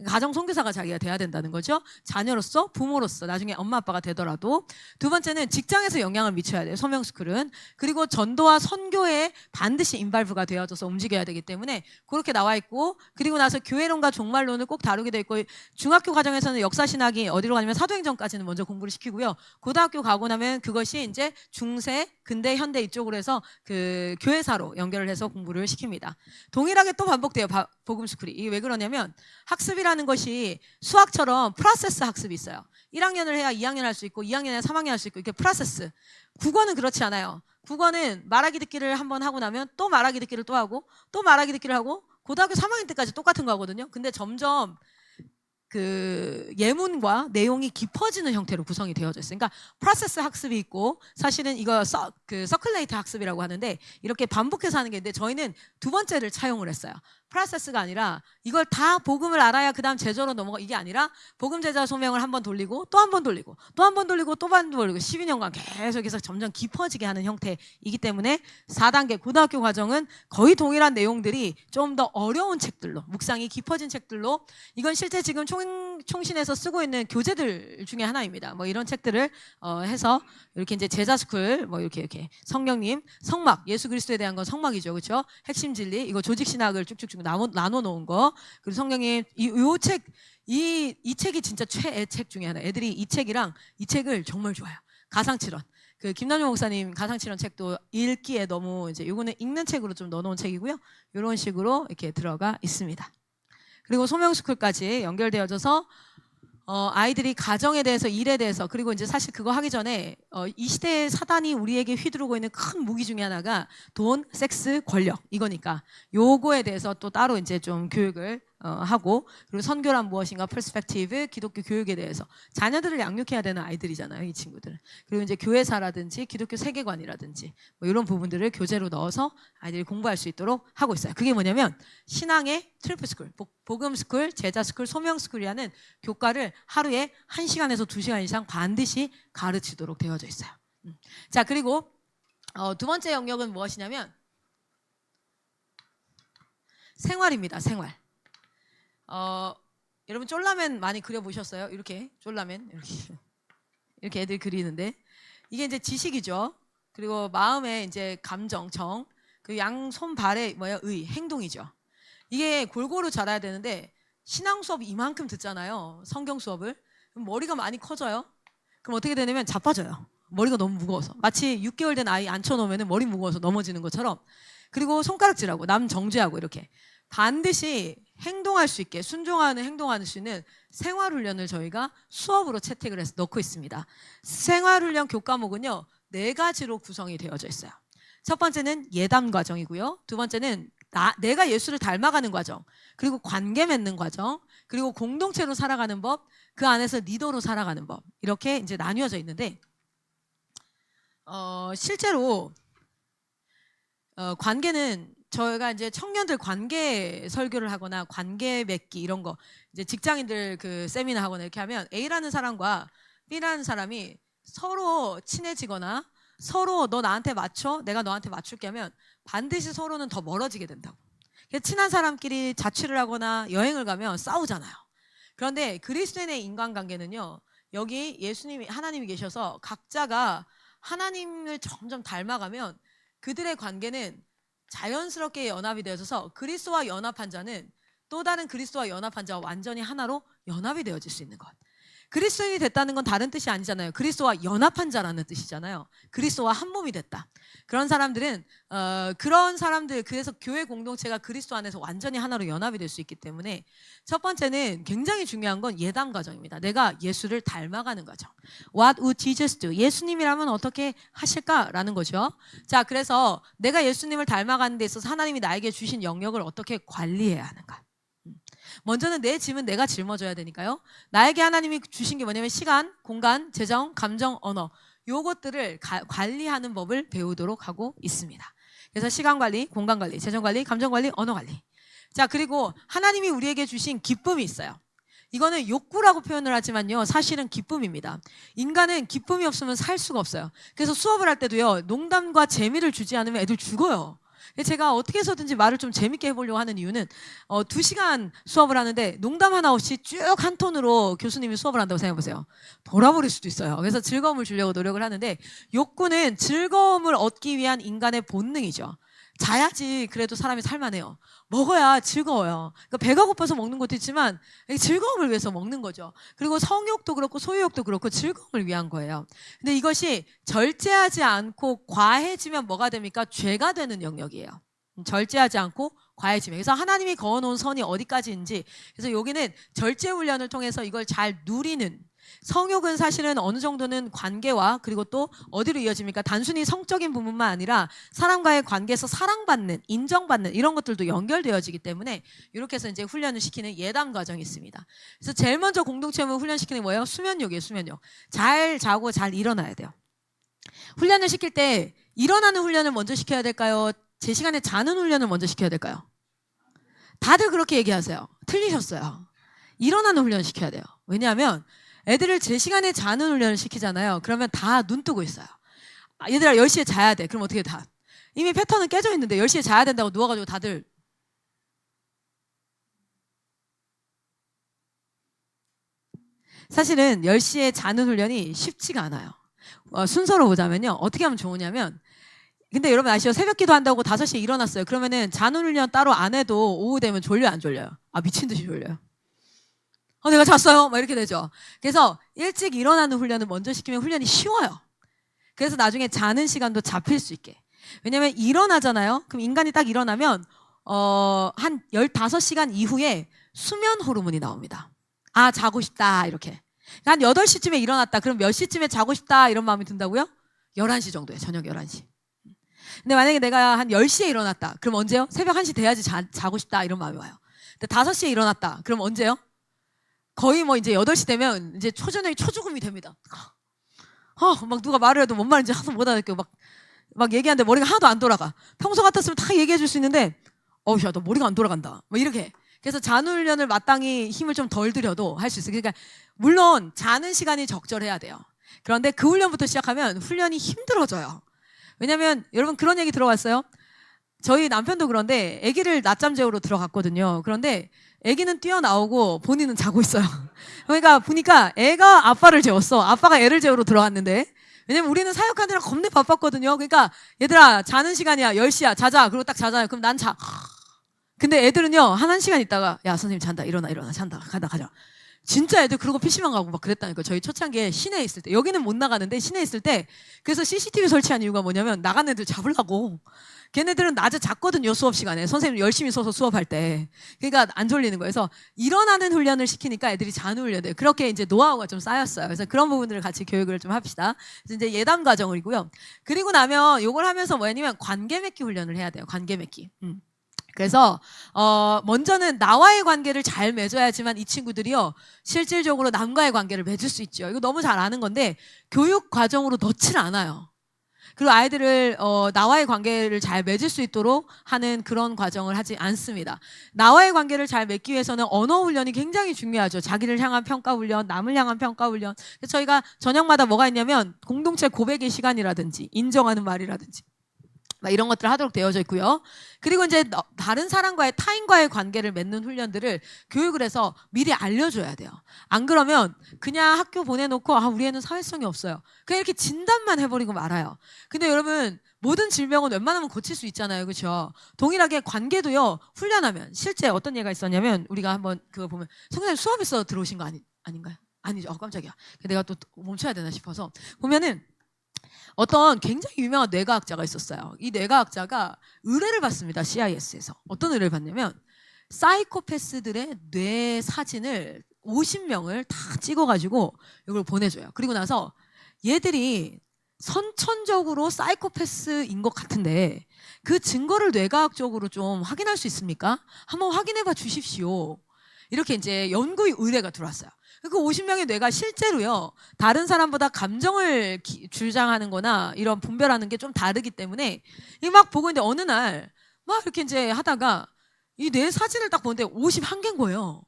S1: 가정 선교사가 자기가 돼야 된다는 거죠. 자녀로서, 부모로서, 나중에 엄마 아빠가 되더라도. 두 번째는 직장에서 영향을 미쳐야 돼요. 소명스쿨은. 그리고 전도와 선교에 반드시 인발브가 되어져서 움직여야 되기 때문에 그렇게 나와 있고, 그리고 나서 교회론과 종말론을 꼭 다루게 돼 있고, 중학교 과정에서는 역사신학이 어디로 가냐면 사도행전까지는 먼저 공부를 시키고요. 고등학교 가고 나면 그것이 이제 중세, 근대, 현대 이쪽으로 해서 그 교회사로 연결을 해서 공부를 시킵니다. 동일하게 또 반복돼요. 복음스쿨이. 이게 왜 그러냐면, 학습이라는 것이 수학처럼 프로세스 학습이 있어요. 1학년을 해야 2학년 할 수 있고, 2학년 해야 3학년 할 수 있고, 이렇게 프로세스. 국어는 그렇지 않아요. 국어는 말하기 듣기를 한번 하고 나면 또 말하기 듣기를 또 하고, 또 말하기 듣기를 하고, 고등학교 3학년 때까지 똑같은 거 하거든요. 근데 점점 그 예문과 내용이 깊어지는 형태로 구성이 되어져 있어요. 그러니까 프로세스 학습이 있고 사실은 이거 그 서큘레이트 학습이라고 하는데 이렇게 반복해서 하는 게 있는데 저희는 두 번째를 차용을 했어요. 프로세스가 아니라 이걸 다 복음을 알아야 그 다음 제자로 넘어가 이게 아니라 복음 제자 소명을 한 번 돌리고 또 한 번 돌리고 또 한 번 돌리고 또 한 번 돌리고 12년간 계속해서 점점 깊어지게 하는 형태이기 때문에 4단계 고등학교 과정은 거의 동일한 내용들이 좀 더 어려운 책들로 묵상이 깊어진 책들로 이건 실제 지금 총신에서 쓰고 있는 교재들 중에 하나입니다. 뭐 이런 책들을 해서 이렇게 이제 제자스쿨 뭐 이렇게 성령님 성막 예수 그리스도에 대한 건 성막이죠, 그렇죠? 핵심 진리 이거 조직 신학을 쭉쭉쭉 나눠 놓은 거 그리고 성령님 이 책이 진짜 최애 책 중에 하나. 애들이 이 책이랑 이 책을 정말 좋아해요. 가상칠언. 그 김남용 목사님 가상칠언 책도 읽기에 너무 이제 요거는 읽는 책으로 좀 넣어놓은 책이고요. 이런 식으로 이렇게 들어가 있습니다. 그리고 소명스쿨까지 연결되어져서 아이들이 가정에 대해서 일에 대해서 그리고 이제 사실 그거 하기 전에 이 시대의 사단이 우리에게 휘두르고 있는 큰 무기 중에 하나가 돈, 섹스, 권력 이거니까 요거에 대해서 또 따로 이제 좀 교육을 하고 그리고 선교란 무엇인가 퍼스펙티브 기독교 교육에 대해서 자녀들을 양육해야 되는 아이들이잖아요, 이 친구들은. 그리고 이제 교회사라든지 기독교 세계관이라든지 뭐 이런 부분들을 교재로 넣어서 아이들이 공부할 수 있도록 하고 있어요. 그게 뭐냐면 신앙의 트리플스쿨, 복음스쿨, 제자스쿨, 소명스쿨이라는 교과를 하루에 1시간에서 2시간 이상 반드시 가르치도록 되어져 있어요. 자, 그리고 두 번째 영역은 무엇이냐면 생활입니다. 생활. 여러분 쫄라맨 많이 그려보셨어요? 이렇게 쫄라맨 이렇게 애들 그리는데 이게 이제 지식이죠. 그리고 마음의 이제 감정, 정, 그 양손발의 의, 행동이죠. 이게 골고루 자라야 되는데 신앙 수업 이만큼 듣잖아요. 성경 수업을. 그럼 머리가 많이 커져요. 그럼 어떻게 되냐면 자빠져요. 머리가 너무 무거워서. 마치 6개월 된 아이 앉혀놓으면 머리 무거워서 넘어지는 것처럼. 그리고 손가락질하고 남 정죄하고 이렇게 반드시 행동할 수 있게 순종하는 행동할 수 있는 생활훈련을 저희가 수업으로 채택을 해서 넣고 있습니다. 생활훈련 교과목은요 4가지로 구성이 되어져 있어요. 첫 번째는 예담 과정이고요. 두 번째는 내가 예수를 닮아가는 과정, 그리고 관계 맺는 과정, 그리고 공동체로 살아가는 법, 그 안에서 리더로 살아가는 법 이렇게 이제 나뉘어져 있는데 실제로 관계는 저희가 이제 청년들 관계 설교를 하거나 관계 맺기 이런 거 이제 직장인들 그 세미나 하거나 이렇게 하면 A라는 사람과 B라는 사람이 서로 친해지거나 서로 너 나한테 맞춰 내가 너한테 맞출게 하면 반드시 서로는 더 멀어지게 된다고. 친한 사람끼리 자취를 하거나 여행을 가면 싸우잖아요. 그런데 그리스도인의 인간관계는요 여기 예수님이 하나님이 계셔서 각자가 하나님을 점점 닮아가면 그들의 관계는 자연스럽게 연합이 되어져서 그리스도와 연합한 자는 또 다른 그리스도와 연합한 자와 완전히 하나로 연합이 되어질 수 있는 것. 그리스도인이 됐다는 건 다른 뜻이 아니잖아요. 그리스도와 연합한 자라는 뜻이잖아요. 그리스도와 한 몸이 됐다. 그런 사람들은 그래서 교회 공동체가 그리스도 안에서 완전히 하나로 연합이 될 수 있기 때문에 첫 번째는 굉장히 중요한 건 예담 과정입니다. 내가 예수를 닮아가는 과정. What would Jesus do? 예수님이라면 어떻게 하실까라는 거죠. 자, 그래서 내가 예수님을 닮아가는 데 있어서 하나님이 나에게 주신 영역을 어떻게 관리해야 하는가. 먼저는 내 짐은 내가 짊어져야 되니까요. 나에게 하나님이 주신 게 뭐냐면 시간, 공간, 재정, 감정, 언어 요것들을 관리하는 법을 배우도록 하고 있습니다. 그래서 시간 관리, 공간 관리, 재정 관리, 감정 관리, 언어 관리. 자, 그리고 하나님이 우리에게 주신 기쁨이 있어요. 이거는 욕구라고 표현을 하지만요 사실은 기쁨입니다. 인간은 기쁨이 없으면 살 수가 없어요. 그래서 수업을 할 때도요 농담과 재미를 주지 않으면 애들 죽어요. 제가 어떻게 해서든지 말을 좀 재밌게 해보려고 하는 이유는 2시간 수업을 하는데 농담 하나 없이 쭉 한 톤으로 교수님이 수업을 한다고 생각해보세요. 돌아버릴 수도 있어요. 그래서 즐거움을 주려고 노력을 하는데 욕구는 즐거움을 얻기 위한 인간의 본능이죠. 자야지 그래도 사람이 살만해요. 먹어야 즐거워요. 그러니까 배가 고파서 먹는 것도 있지만 즐거움을 위해서 먹는 거죠. 그리고 성욕도 그렇고 소유욕도 그렇고 즐거움을 위한 거예요. 근데 이것이 절제하지 않고 과해지면 뭐가 됩니까? 죄가 되는 영역이에요. 절제하지 않고 과해지면. 그래서 하나님이 그어놓은 선이 어디까지인지 그래서 여기는 절제 훈련을 통해서 이걸 잘 누리는 성욕은 사실은 어느 정도는 관계와 그리고 또 어디로 이어집니까? 단순히 성적인 부분만 아니라 사람과의 관계에서 사랑받는, 인정받는 이런 것들도 연결되어지기 때문에 이렇게 해서 이제 훈련을 시키는 예담 과정이 있습니다. 그래서 제일 먼저 공동체험을 훈련시키는 게 뭐예요? 수면욕이에요, 수면욕. 잘 자고 잘 일어나야 돼요. 훈련을 시킬 때 일어나는 훈련을 먼저 시켜야 될까요? 제 시간에 자는 훈련을 먼저 시켜야 될까요? 다들 그렇게 얘기하세요. 틀리셨어요. 일어나는 훈련을 시켜야 돼요. 왜냐하면 애들을 제 시간에 자는 훈련을 시키잖아요. 그러면 다 눈 뜨고 있어요. 얘들아 10시에 자야 돼. 그럼 어떻게 해? 다 이미 패턴은 깨져 있는데 10시에 자야 된다고 누워가지고 다들 사실은 10시에 자는 훈련이 쉽지가 않아요. 순서로 보자면요. 어떻게 하면 좋으냐면 근데 여러분 아시죠? 새벽 기도 한다고 5시에 일어났어요. 그러면은 자는 훈련 따로 안 해도 오후 되면 졸려요, 안 졸려요? 아, 미친 듯이 졸려요. 내가 잤어요. 막 이렇게 되죠. 그래서 일찍 일어나는 훈련을 먼저 시키면 훈련이 쉬워요. 그래서 나중에 자는 시간도 잡힐 수 있게. 왜냐면 일어나잖아요. 그럼 인간이 딱 일어나면 한 15시간 이후에 수면 호르몬이 나옵니다. 아, 자고 싶다 이렇게. 한 8시쯤에 일어났다. 그럼 몇 시쯤에 자고 싶다 이런 마음이 든다고요? 11시 정도에 저녁 11시. 근데 만약에 내가 한 10시에 일어났다. 그럼 언제요? 새벽 1시 돼야지 자고 싶다 이런 마음이 와요. 근데 5시에 일어났다. 그럼 언제요? 거의 뭐 이제 8시 되면 이제 초저녁이 초죽음이 됩니다. 막 누가 말을 해도 뭔 말인지 하나도 못 알아듣고 막 얘기하는데 머리가 하나도 안 돌아가. 평소 같았으면 다 얘기해 줄 수 있는데 야, 너 머리가 안 돌아간다. 뭐 이렇게. 그래서 자는 훈련을 마땅히 힘을 좀 덜 들여도 할 수 있어요. 그러니까 물론 자는 시간이 적절해야 돼요. 그런데 그 훈련부터 시작하면 훈련이 힘들어져요. 왜냐면 여러분 그런 얘기 들어봤어요? 저희 남편도 그런데 아기를 낮잠 재우러 들어갔거든요. 그런데 아기는 뛰어나오고 본인은 자고 있어요. 그러니까 보니까 애가 아빠를 재웠어. 아빠가 애를 재우러 들어갔는데 왜냐면 우리는 사역하느라 겁내 바빴거든요. 그러니까 얘들아 자는 시간이야. 10시야. 자자. 그리고 딱 자잖아요. 그럼 난 자. 근데 애들은요 한 1시간 있다가 야 선생님 잔다. 일어나 잔다. 가자. 진짜 애들 그러고 PC방 가고 막 그랬다니까. 저희 초창기에 시내에 있을 때. 여기는 못 나가는데 시내에 있을 때 그래서 CCTV 설치한 이유가 뭐냐면 나간 애들 잡으려고. 걔네들은 낮에 잤거든요. 수업 시간에. 선생님 열심히 써서 수업할 때. 그러니까 안 졸리는 거예요. 그래서 일어나는 훈련을 시키니까 애들이 자는 훈련을. 그렇게 이제 노하우가 좀 쌓였어요. 그래서 그런 부분들을 같이 교육을 좀 합시다. 그래서 이제 예담 과정이고요. 그리고 나면 요걸 하면서 뭐냐면 관계 맺기 훈련을 해야 돼요. 관계 맺기. 그래서 먼저는 나와의 관계를 잘 맺어야지만 이 친구들이요 실질적으로 남과의 관계를 맺을 수 있죠. 이거 너무 잘 아는 건데 교육 과정으로 넣질 않아요. 그리고 아이들을 나와의 관계를 잘 맺을 수 있도록 하는 그런 과정을 하지 않습니다. 나와의 관계를 잘 맺기 위해서는 언어 훈련이 굉장히 중요하죠. 자기를 향한 평가 훈련, 남을 향한 평가 훈련. 그래서 저희가 저녁마다 뭐가 있냐면 공동체 고백의 시간이라든지 인정하는 말이라든지 막 이런 것들을 하도록 되어져 있고요. 그리고 이제 다른 사람과의 타인과의 관계를 맺는 훈련들을 교육을 해서 미리 알려줘야 돼요. 안 그러면 그냥 학교 보내놓고 우리 애는 사회성이 없어요. 그냥 이렇게 진단만 해버리고 말아요. 근데 여러분 모든 질병은 웬만하면 고칠 수 있잖아요. 그렇죠? 동일하게 관계도요. 훈련하면 실제 어떤 예가 있었냐면 우리가 한번 그거 보면 선생님 수업에서 들어오신 거 아닌가요? 아니죠. 깜짝이야. 내가 또 멈춰야 되나 싶어서 보면은 어떤 굉장히 유명한 뇌과학자가 있었어요. 이 뇌과학자가 의뢰를 받습니다. CIS에서. 어떤 의뢰를 받냐면 사이코패스들의 뇌 사진을 50명을 다 찍어가지고 이걸 보내줘요. 그리고 나서 얘들이 선천적으로 사이코패스인 것 같은데 그 증거를 뇌과학적으로 좀 확인할 수 있습니까? 한번 확인해봐 주십시오. 이렇게 이제 연구 의뢰가 들어왔어요. 그 50명의 뇌가 실제로요 다른 사람보다 감정을 주장하는 거나 이런 분별하는 게 좀 다르기 때문에 막 보고 있는데 어느 날 막 이렇게 이제 하다가 이 뇌 사진을 딱 보는데 51개인 거예요.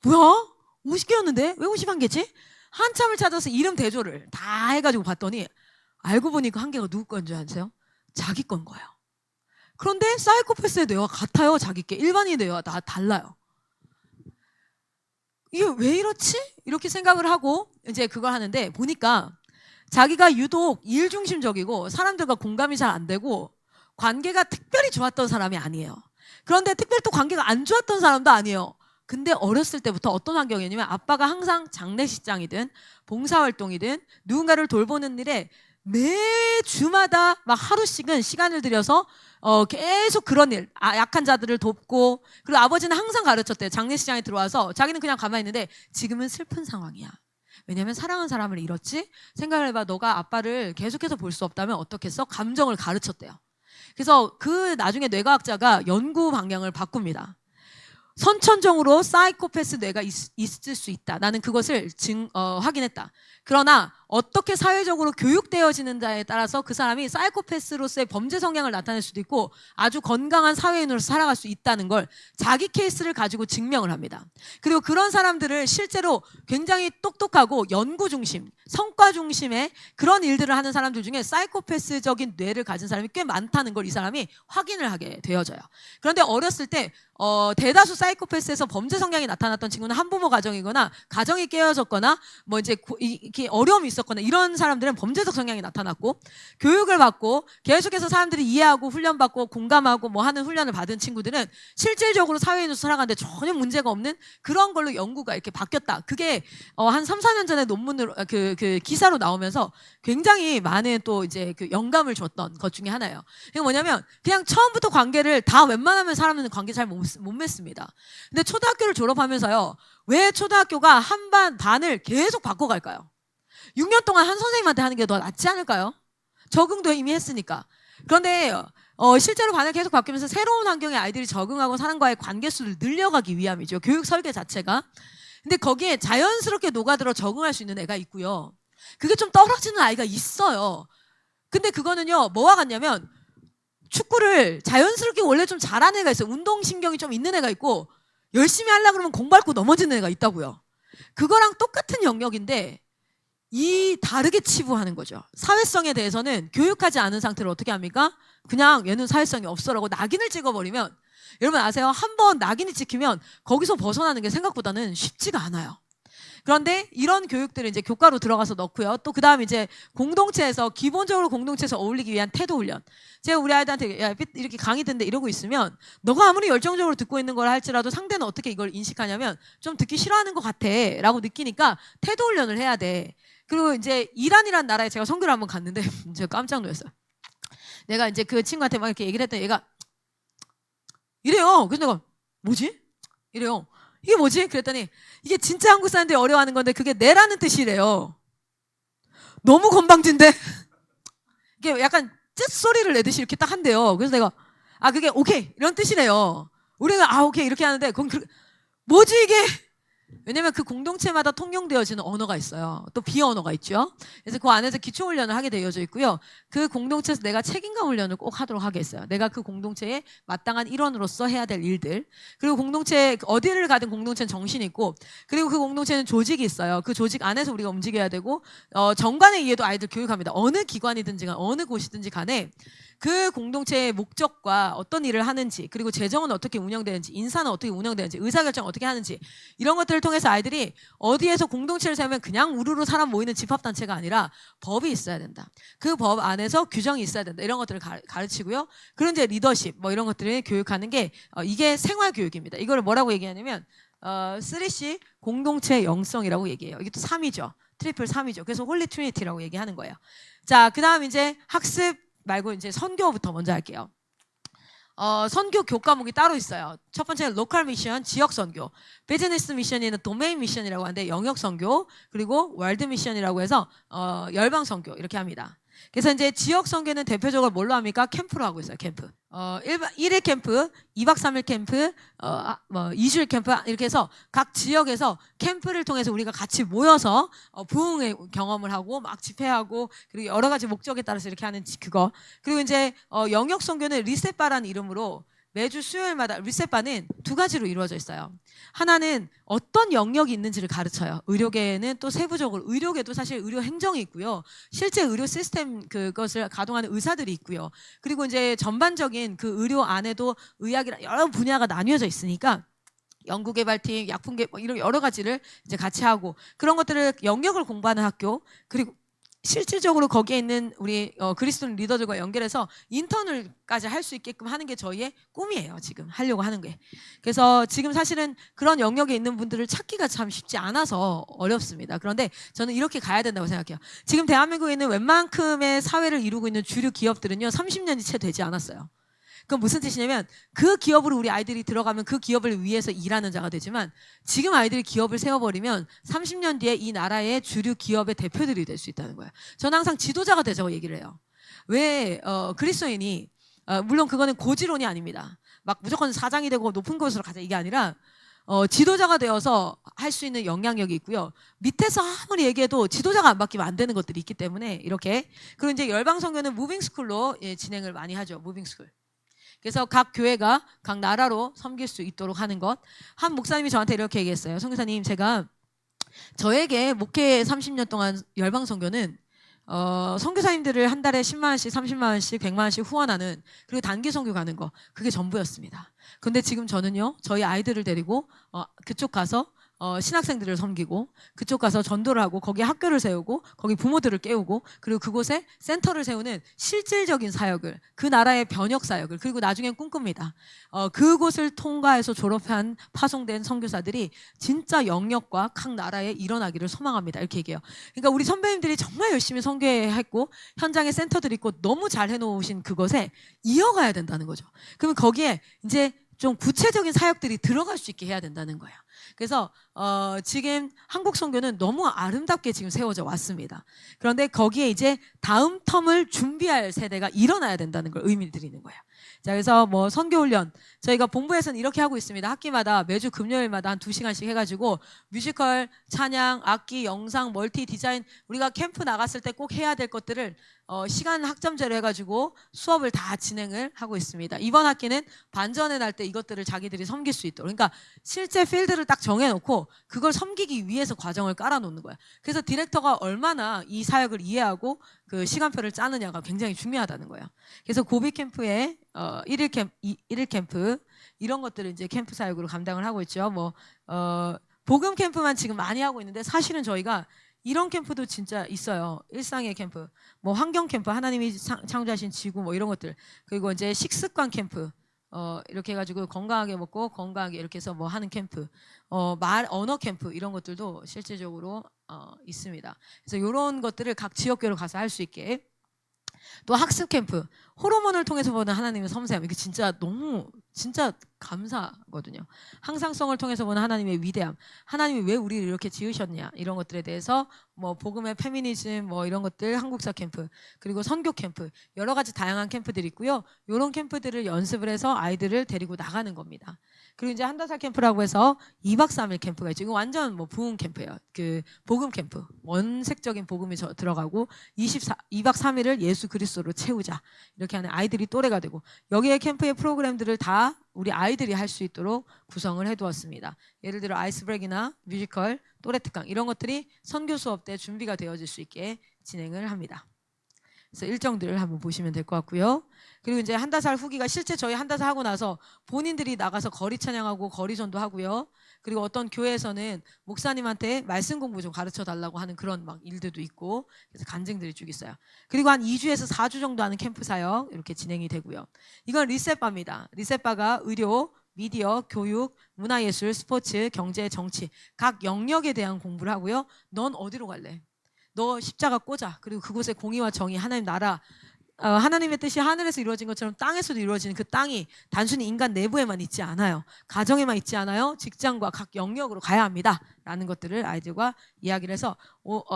S1: 뭐야? 50개였는데 왜 51개지? 한참을 찾아서 이름 대조를 다 해가지고 봤더니 알고 보니까 한 개가 누구 건지 아세요? 자기 건 거예요. 그런데 사이코패스의 뇌와 같아요. 자기 게. 일반인의 뇌와 다 달라요. 이게 왜 이렇지? 이렇게 생각을 하고 이제 그걸 하는데 보니까 자기가 유독 일중심적이고 사람들과 공감이 잘 안 되고 관계가 특별히 좋았던 사람이 아니에요. 그런데 특별히 또 관계가 안 좋았던 사람도 아니에요. 근데 어렸을 때부터 어떤 환경이냐면 아빠가 항상 장례식장이든 봉사활동이든 누군가를 돌보는 일에 매주마다 막 하루씩은 시간을 들여서 계속 그런 일, 약한 자들을 돕고 그리고 아버지는 항상 가르쳤대요. 장례식장에 들어와서 자기는 그냥 가만히 있는데 지금은 슬픈 상황이야. 왜냐면 사랑하는 사람을 잃었지? 생각을 해봐. 너가 아빠를 계속해서 볼 수 없다면 어떻겠어? 감정을 가르쳤대요. 그래서 그 나중에 뇌과학자가 연구 방향을 바꿉니다. 선천적으로 사이코패스 뇌가 있을 수 있다. 나는 그것을 확인했다. 그러나 어떻게 사회적으로 교육되어지는가에 따라서 그 사람이 사이코패스로서의 범죄 성향을 나타낼 수도 있고 아주 건강한 사회인으로서 살아갈 수 있다는 걸 자기 케이스를 가지고 증명을 합니다. 그리고 그런 사람들을 실제로 굉장히 똑똑하고 연구 중심, 성과 중심의 그런 일들을 하는 사람들 중에 사이코패스적인 뇌를 가진 사람이 꽤 많다는 걸 이 사람이 확인을 하게 되어져요. 그런데 어렸을 때 대다수 사이코패스에서 범죄 성향이 나타났던 친구는 한부모 가정이거나 가정이 깨어졌거나 뭐 이제 이렇게 어려움이 있었거나 이런 사람들은 범죄적 성향이 나타났고 교육을 받고 계속해서 사람들이 이해하고 훈련받고 공감하고 뭐 하는 훈련을 받은 친구들은 실질적으로 사회인으로서 살아가는데 전혀 문제가 없는 그런 걸로 연구가 이렇게 바뀌었다. 그게 한 3, 4년 전에 논문으로 그 기사로 나오면서 굉장히 많은 또 이제 그 영감을 줬던 것 중에 하나예요. 이게 뭐냐면 그냥 처음부터 관계를 다 웬만하면 사람은 관계 잘 못 맺습니다. 근데 초등학교를 졸업하면서요. 왜 초등학교가 한 반을 계속 바꿔갈까요? 6년 동안 한 선생님한테 하는 게 더 낫지 않을까요? 적응도 이미 했으니까. 그런데 실제로 반을 계속 바뀌면서 새로운 환경에 아이들이 적응하고 사람과의 관계 수를 늘려가기 위함이죠. 교육 설계 자체가. 근데 거기에 자연스럽게 녹아들어 적응할 수 있는 애가 있고요. 그게 좀 떨어지는 아이가 있어요. 근데 그거는요. 뭐와 같냐면 축구를 자연스럽게 원래 좀 잘하는 애가 있어요. 운동신경이 좀 있는 애가 있고 열심히 하려고 그러면 공 밟고 넘어지는 애가 있다고요. 그거랑 똑같은 영역인데 이 다르게 치부하는 거죠. 사회성에 대해서는 교육하지 않은 상태로 어떻게 합니까? 그냥 얘는 사회성이 없어라고 낙인을 찍어버리면 여러분 아세요? 한번 낙인이 찍히면 거기서 벗어나는 게 생각보다는 쉽지가 않아요. 그런데 이런 교육들을 이제 교과로 들어가서 넣고요. 또 그다음 이제 공동체에서 기본적으로 공동체에서 어울리기 위한 태도 훈련. 제가 우리 아이들한테 야, 이렇게 강의 듣는데 이러고 있으면 너가 아무리 열정적으로 듣고 있는 걸 할지라도 상대는 어떻게 이걸 인식하냐면 좀 듣기 싫어하는 것 같아라고 느끼니까 태도 훈련을 해야 돼. 그리고 이제 이란이라는 나라에 제가 선교를 한번 갔는데 제가 깜짝 놀랐어요. 내가 이제 그 친구한테 막 이렇게 얘기를 했더니 얘가 이래요. 그래서 내가 뭐지? 이래요. 이게 뭐지? 그랬더니 이게 진짜 한국 사람들이 어려워하는 건데 그게 내라는 뜻이래요. 너무 건방진데? 이게 약간 쯧소리를 내듯이 이렇게 딱 한대요. 그래서 내가 그게 오케이 이런 뜻이래요. 우리가 오케이 이렇게 하는데 그럼 뭐지 이게? 왜냐면 그 공동체마다 통용되어지는 언어가 있어요. 또 비언어가 있죠. 그래서 그 안에서 기초 훈련을 하게 되어져 있고요. 그 공동체에서 내가 책임감 훈련을 꼭 하도록 하겠어요. 내가 그 공동체에 마땅한 일원으로서 해야 될 일들. 그리고 공동체 어디를 가든 공동체는 정신이 있고 그리고 그 공동체는 조직이 있어요. 그 조직 안에서 우리가 움직여야 되고 정관의 이해도 아이들 교육합니다. 어느 기관이든지 어느 곳이든지 간에 그 공동체의 목적과 어떤 일을 하는지 그리고 재정은 어떻게 운영되는지 인사는 어떻게 운영되는지 의사결정 어떻게 하는지 이런 것들을 통해서 아이들이 어디에서 공동체를 세우면 그냥 우르르 사람 모이는 집합단체가 아니라 법이 있어야 된다. 그 법 안에서 규정이 있어야 된다. 이런 것들을 가르치고요. 그런 이제 리더십 뭐 이런 것들을 교육하는 게 이게 생활교육입니다. 이걸 뭐라고 얘기하냐면 3C 공동체 영성이라고 얘기해요. 이게 또 3이죠. 트리플 3이죠. 그래서 홀리 트리니티라고 얘기하는 거예요. 자, 그다음 이제 학습 말고 이제 선교부터 먼저 할게요. 선교 교과목이 따로 있어요. 첫 번째는 로컬 미션, 지역 선교. 비즈니스 미션이는 도메인 미션이라고 하는데 영역 선교, 그리고 월드 미션이라고 해서 열방 선교 이렇게 합니다. 그래서 이제 지역 선교는 대표적으로 뭘로 합니까? 캠프로 하고 있어요. 캠프. 1일 캠프, 2박 3일 캠프, 2주일 캠프 이렇게 해서 각 지역에서 캠프를 통해서 우리가 같이 모여서 부흥의 경험을 하고 막 집회하고 그리고 여러 가지 목적에 따라서 이렇게 하는 그거. 그리고 이제 영역 선교는 리셋바라는 이름으로 매주 수요일마다 리셋바는 두 가지로 이루어져 있어요. 하나는 어떤 영역이 있는지를 가르쳐요. 의료계는 또 세부적으로 의료계도 사실 의료 행정이 있고요. 실제 의료 시스템 그것을 가동하는 의사들이 있고요. 그리고 이제 전반적인 그 의료 안에도 의학이랑 여러 분야가 나뉘어져 있으니까 연구개발팀, 약품개 이런 여러 가지를 이제 같이 하고 그런 것들을 영역을 공부하는 학교 그리고 실질적으로 거기에 있는 우리 그리스도인 리더들과 연결해서 인턴을까지 할 수 있게끔 하는 게 저희의 꿈이에요. 지금 하려고 하는 게. 그래서 지금 사실은 그런 영역에 있는 분들을 찾기가 참 쉽지 않아서 어렵습니다. 그런데 저는 이렇게 가야 된다고 생각해요. 지금 대한민국에 있는 웬만큼의 사회를 이루고 있는 주류 기업들은요. 30년이 채 되지 않았어요. 그건 무슨 뜻이냐면 그 기업으로 우리 아이들이 들어가면 그 기업을 위해서 일하는 자가 되지만 지금 아이들이 기업을 세워버리면 30년 뒤에 이 나라의 주류 기업의 대표들이 될 수 있다는 거예요. 저는 항상 지도자가 되자고 얘기를 해요. 왜 그리스도인이 물론 그거는 고지론이 아닙니다. 막 무조건 사장이 되고 높은 곳으로 가자 이게 아니라 지도자가 되어서 할 수 있는 영향력이 있고요. 밑에서 아무리 얘기해도 지도자가 안 바뀌면 안 되는 것들이 있기 때문에 이렇게. 그리고 이제 열방선교는 무빙스쿨로 진행을 많이 하죠. 무빙스쿨. 그래서 각 교회가 각 나라로 섬길 수 있도록 하는 것. 한 목사님이 저한테 이렇게 얘기했어요. 선교사님, 제가 저에게 목회 30년 동안 열방선교는 선교사님들을 한 달에 10만 원씩, 30만 원씩, 100만 원씩 후원하는, 그리고 단기 선교 가는 거, 그게 전부였습니다. 근데 지금 저는요, 저희 아이들을 데리고 그쪽 가서 신학생들을 섬기고, 그쪽 가서 전도를 하고, 거기 학교를 세우고, 거기 부모들을 깨우고, 그리고 그곳에 센터를 세우는 실질적인 사역을, 그 나라의 변혁 사역을, 그리고 나중엔 꿈꿉니다. 그곳을 통과해서 졸업한 파송된 선교사들이 진짜 영역과 각 나라에 일어나기를 소망합니다. 이렇게 얘기해요. 그러니까 우리 선배님들이 정말 열심히 선교했고 현장에 센터들이 있고 너무 잘 해놓으신 그것에 이어가야 된다는 거죠. 그러면 거기에 이제 좀 구체적인 사역들이 들어갈 수 있게 해야 된다는 거예요. 그래서 지금 한국 선교는 너무 아름답게 지금 세워져 왔습니다. 그런데 거기에 이제 다음 텀을 준비할 세대가 일어나야 된다는 걸 의미를 드리는 거예요. 자, 그래서 뭐 선교훈련 저희가 본부에서는 이렇게 하고 있습니다. 학기마다 매주 금요일마다 한 2시간씩 해가지고 뮤지컬, 찬양, 악기, 영상, 멀티 디자인, 우리가 캠프 나갔을 때 꼭 해야 될 것들을 시간 학점제로 해가지고 수업을 다 진행을 하고 있습니다. 이번 학기는 반전의 날 때 이것들을 자기들이 섬길 수 있도록, 그러니까 실제 필드를 딱 정해놓고 그걸 섬기기 위해서 과정을 깔아놓는 거야. 그래서 디렉터가 얼마나 이 사역을 이해하고 그 시간표를 짜느냐가 굉장히 중요하다는 거예요. 그래서 고비 캠프에 1일 캠프 이런 것들을 이제 캠프 사역으로 감당을 하고 있죠. 뭐 복음 캠프만 지금 많이 하고 있는데 사실은 저희가 이런 캠프도 진짜 있어요. 일상의 캠프, 뭐 환경 캠프, 하나님이 창조하신 지구 뭐 이런 것들, 그리고 이제 식습관 캠프, 이렇게 해가지고 건강하게 먹고 건강하게 이렇게 해서 뭐 하는 캠프, 언어 캠프 이런 것들도 실질적으로 있습니다. 그래서 이런 것들을 각 지역교회로 가서 할 수 있게. 또 학습 캠프, 호르몬을 통해서 보는 하나님의 섬세함, 이게 진짜 너무 진짜 감사거든요. 항상성을 통해서 보는 하나님의 위대함, 하나님이 왜 우리를 이렇게 지으셨냐 이런 것들에 대해서 뭐 복음의 페미니즘 뭐 이런 것들, 한국사 캠프, 그리고 선교 캠프, 여러 가지 다양한 캠프들이 있고요. 이런 캠프들을 연습을 해서 아이들을 데리고 나가는 겁니다. 그리고 이제 한다살 캠프라고 해서 2박 3일 캠프가 있죠. 이거 완전 뭐 부흥 캠프예요. 그 복음 캠프, 원색적인 복음이 들어가고 2박 3일을 예수 그리스도로 채우자 이렇게 하는 아이들이 또래가 되고, 여기에 캠프의 프로그램들을 다 우리 아이들이 할 수 있도록 구성을 해두었습니다. 예를 들어 아이스브레이크나 뮤지컬, 또래 특강 이런 것들이 선교 수업 때 준비가 되어질 수 있게 진행을 합니다. 그래서 일정들을 한번 보시면 될 것 같고요. 그리고 이제 한다살 후기가 실제 저희 한다살 하고 나서 본인들이 나가서 거리 찬양하고 거리전도 하고요. 그리고 어떤 교회에서는 목사님한테 말씀 공부 좀 가르쳐 달라고 하는 그런 막 일들도 있고, 그래서 간증들이 쭉 있어요. 그리고 한 2주에서 4주 정도 하는 캠프 사역 이렇게 진행이 되고요. 이건 리셋바입니다. 리셋바가 의료, 미디어, 교육, 문화예술, 스포츠, 경제, 정치 각 영역에 대한 공부를 하고요. 넌 어디로 갈래? 너 십자가 꽂아. 그리고 그곳에 공의와 정의, 하나님 나라, 하나님의 뜻이 하늘에서 이루어진 것처럼 땅에서도 이루어지는 그 땅이 단순히 인간 내부에만 있지 않아요. 가정에만 있지 않아요. 직장과 각 영역으로 가야 합니다. 라는 것들을 아이들과 이야기를 해서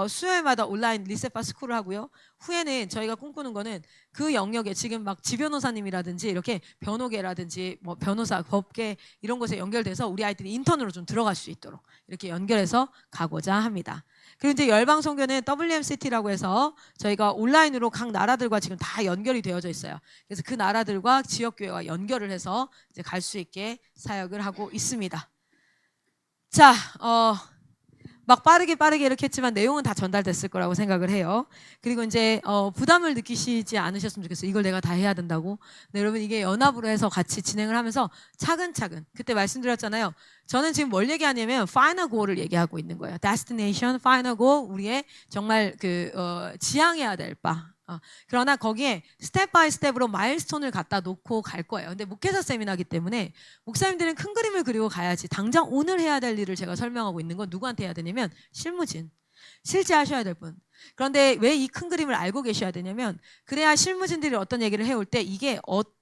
S1: 수요일마다 온라인 리셋바 스쿨을 하고요. 후에는 저희가 꿈꾸는 거는 그 영역에 지금 막 지변호사님이라든지 이렇게 변호계라든지 뭐 변호사, 법계 이런 곳에 연결돼서 우리 아이들이 인턴으로 좀 들어갈 수 있도록 이렇게 연결해서 가고자 합니다. 그리고 이제 열방선교는 WMCT라고 해서 저희가 온라인으로 각 나라들과 지금 다 연결이 되어져 있어요. 그래서 그 나라들과 지역교회와 연결을 해서 이제 갈 수 있게 사역을 하고 있습니다. 자, 막 빠르게 이렇게 했지만 내용은 다 전달됐을 거라고 생각을 해요. 그리고 이제 부담을 느끼시지 않으셨으면 좋겠어요. 이걸 내가 다 해야 된다고. 네, 여러분 이게 연합으로 해서 같이 진행을 하면서 차근차근, 그때 말씀드렸잖아요. 저는 지금 뭘 얘기하냐면 final goal을 얘기하고 있는 거예요. destination, final goal, 우리의 정말 지향해야 될 바. 그러나 거기에 스텝 바이 스텝으로 마일스톤을 갖다 놓고 갈 거예요. 근데 목회자 세미나이기 때문에 목사님들은 큰 그림을 그리고 가야지, 당장 오늘 해야 될 일을 제가 설명하고 있는 건 누구한테 해야 되냐면 실무진, 실제 하셔야 될 분. 그런데 왜 이 큰 그림을 알고 계셔야 되냐면, 그래야 실무진들이 어떤 얘기를 해올 때 이게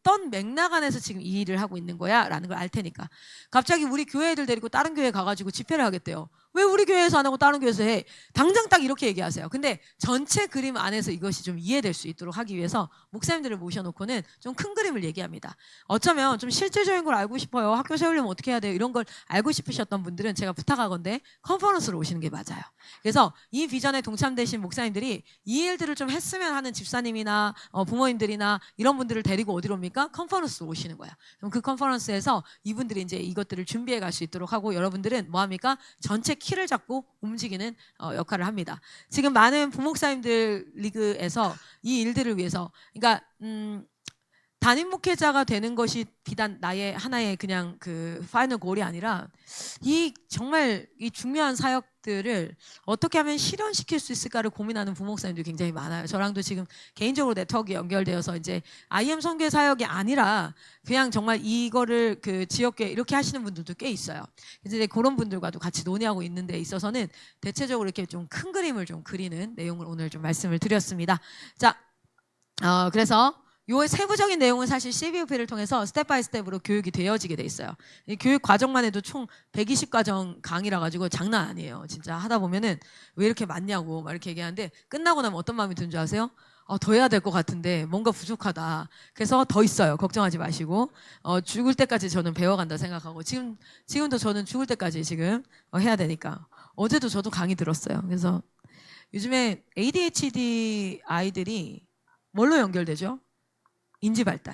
S1: 어떤 맥락 안에서 지금 이 일을 하고 있는 거야 라는 걸 알 테니까. 갑자기 우리 교회 애들 데리고 다른 교회 가가지고 집회를 하겠대요. 왜 우리 교회에서 안 하고 다른 교회에서 해? 당장 딱 이렇게 얘기하세요. 근데 전체 그림 안에서 이것이 좀 이해될 수 있도록 하기 위해서 목사님들을 모셔놓고는 좀 큰 그림을 얘기합니다. 어쩌면 좀 실질적인 걸 알고 싶어요. 학교 세우려면 어떻게 해야 돼요? 이런 걸 알고 싶으셨던 분들은 제가 부탁하건대 컨퍼런스로 오시는 게 맞아요. 그래서 이 비전에 동참되신 목사님들이 이 일들을 좀 했으면 하는 집사님이나 부모님들이나 이런 분들을 데리고 어디로 옵니까? 컨퍼런스로 오시는 거예요. 그럼 그 컨퍼런스에서 이분들이 이제 이것들을 준비해 갈 수 있도록 하고 여러분들은 뭐 합니까? 전체 키를 잡고 움직이는 역할을 합니다. 지금 많은 부목사님들 리그에서 이 일들을 위해서 그러니까 담임 목회자가 되는 것이 비단 나의 하나의 그냥 그 파이널 골이 아니라 이 정말 이 중요한 사역들을 어떻게 하면 실현시킬 수 있을까를 고민하는 부목사님들이 굉장히 많아요. 저랑도 지금 개인적으로 네트워크 연결되어서 이제 IM 선교회 사역이 아니라 그냥 정말 이거를 그 지역교회 이렇게 하시는 분들도 꽤 있어요. 그래서 이제 그런 분들과도 같이 논의하고 있는 데 있어서는 대체적으로 이렇게 좀 큰 그림을 좀 그리는 내용을 오늘 좀 말씀을 드렸습니다. 자, 그래서 요 세부적인 내용은 사실 CVUP를 통해서 스텝 바이 스텝으로 교육이 되어지게 돼 있어요. 이 교육 과정만 해도 총 120과정 강의라 가지고 장난 아니에요. 진짜 하다 보면은 왜 이렇게 많냐고 막 이렇게 얘기하는데 끝나고 나면 어떤 마음이 드는 줄 아세요? 더 해야 될 것 같은데 뭔가 부족하다. 그래서 더 있어요. 걱정하지 마시고 죽을 때까지 저는 배워간다 생각하고 지금도 저는 죽을 때까지 지금 해야 되니까 어제도 저도 강의 들었어요. 그래서 요즘에 ADHD 아이들이 뭘로 연결되죠? 인지 발달.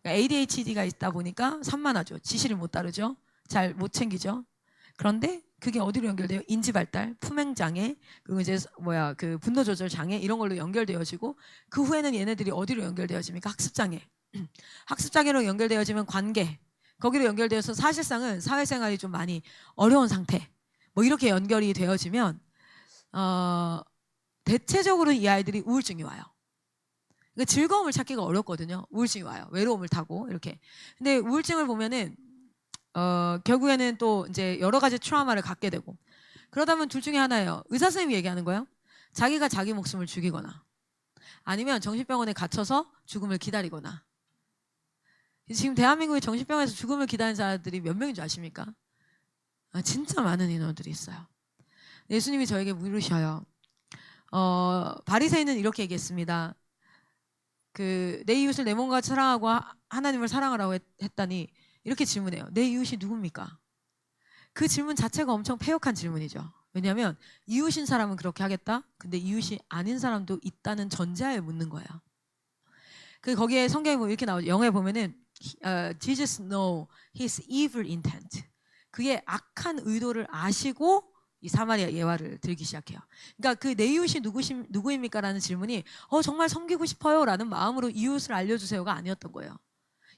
S1: 그러니까 ADHD가 있다 보니까 산만하죠. 지시를 못 따르죠. 잘 못 챙기죠. 그런데 그게 어디로 연결돼요? 인지 발달, 품행 장애, 그리고 이제 그 분노 조절 장애 이런 걸로 연결되어지고 그 후에는 얘네들이 어디로 연결되어집니까? 학습 장애. 학습 장애로 연결되어지면 관계. 거기로 연결되어서 사실상은 사회생활이 좀 많이 어려운 상태. 뭐 이렇게 연결이 되어지면 대체적으로 이 아이들이 우울증이 와요. 그러니까 즐거움을 찾기가 어렵거든요. 우울증이 와요. 외로움을 타고 이렇게. 근데 우울증을 보면은 결국에는 또 이제 여러 가지 트라우마를 갖게 되고 그러다 보면 둘 중에 하나예요. 의사 선생님이 얘기하는 거예요. 자기가 자기 목숨을 죽이거나 아니면 정신병원에 갇혀서 죽음을 기다리거나. 지금 대한민국의 정신병원에서 죽음을 기다리는 사람들이 몇 명인 줄 아십니까? 진짜 많은 인원들이 있어요. 예수님이 저에게 물으셔요. 바리새인은 이렇게 얘기했습니다. 내 이웃을 내 몸과 같이 사랑하고 하나님을 사랑하라고 했다니 이렇게 질문해요. 내 이웃이 누굽니까? 그 질문 자체가 엄청 패역한 질문이죠. 왜냐하면 이웃인 사람은 그렇게 하겠다. 근데 이웃이 아닌 사람도 있다는 전제하에 묻는 거예요. 거기에 성경에 보면 이렇게 나오죠. 영어에 보면은 Jesus know his evil intent. 그의 악한 의도를 아시고 이 사마리아 예화를 들기 시작해요. 그러니까 그 내 이웃이 누구입니까? 라는 질문이 정말 섬기고 싶어요 라는 마음으로 이웃을 알려주세요가 아니었던 거예요.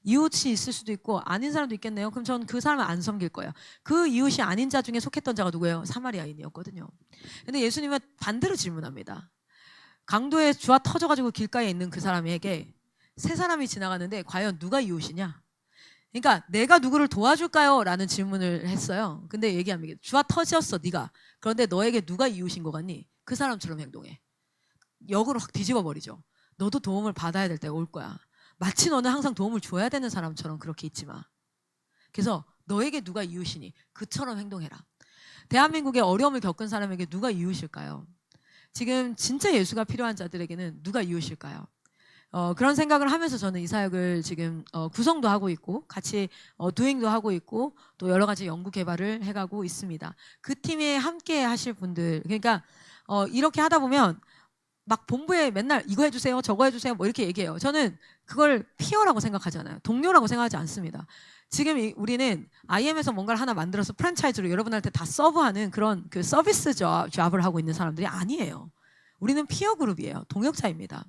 S1: 이웃이 있을 수도 있고 아닌 사람도 있겠네요. 그럼 저는 그 사람을 안 섬길 거예요. 그 이웃이 아닌 자 중에 속했던 자가 누구예요? 사마리아인이었거든요. 근데 예수님은 반대로 질문합니다. 강도에 주와 터져가지고 길가에 있는 그 사람에게 세 사람이 지나가는데 과연 누가 이웃이냐? 그러니까 내가 누구를 도와줄까요? 라는 질문을 했어요. 근데 얘기합니다. 주와 터졌어 네가. 그런데 너에게 누가 이웃인 것 같니? 그 사람처럼 행동해. 역으로 확 뒤집어 버리죠. 너도 도움을 받아야 될 때가 올 거야. 마치 너는 항상 도움을 줘야 되는 사람처럼 그렇게 있지 마. 그래서 너에게 누가 이웃이니? 그처럼 행동해라. 대한민국의 어려움을 겪은 사람에게 누가 이웃일까요? 지금 진짜 예수가 필요한 자들에게는 누가 이웃일까요? 그런 생각을 하면서 저는 이 사역을 지금 구성도 하고 있고 같이 도잉도 하고 있고 또 여러 가지 연구 개발을 해가고 있습니다. 그 팀에 함께 하실 분들 그러니까 이렇게 하다 보면 막 본부에 맨날 이거 해주세요 저거 해주세요 뭐 이렇게 얘기해요. 저는 그걸 피어라고 생각하잖아요. 동료라고 생각하지 않습니다. 지금 우리는 IM에서 뭔가를 하나 만들어서 프랜차이즈로 여러분한테 다 서브하는 그런 그 서비스 잡을 하고 있는 사람들이 아니에요. 우리는 피어 그룹이에요. 동역자입니다.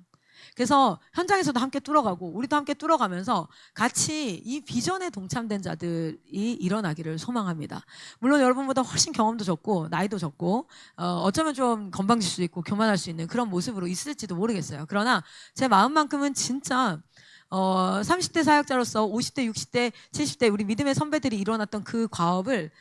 S1: 그래서 현장에서도 함께 뚫어가고 우리도 함께 뚫어가면서 같이 이 비전에 동참된 자들이 일어나기를 소망합니다. 물론 여러분보다 훨씬 경험도 적고 나이도 적고 어쩌면 좀 건방질 수 있고 교만할 수 있는 그런 모습으로 있을지도 모르겠어요. 그러나 제 마음만큼은 진짜 30대 사역자로서 50대, 60대, 70대 우리 믿음의 선배들이 일어났던 그 과업을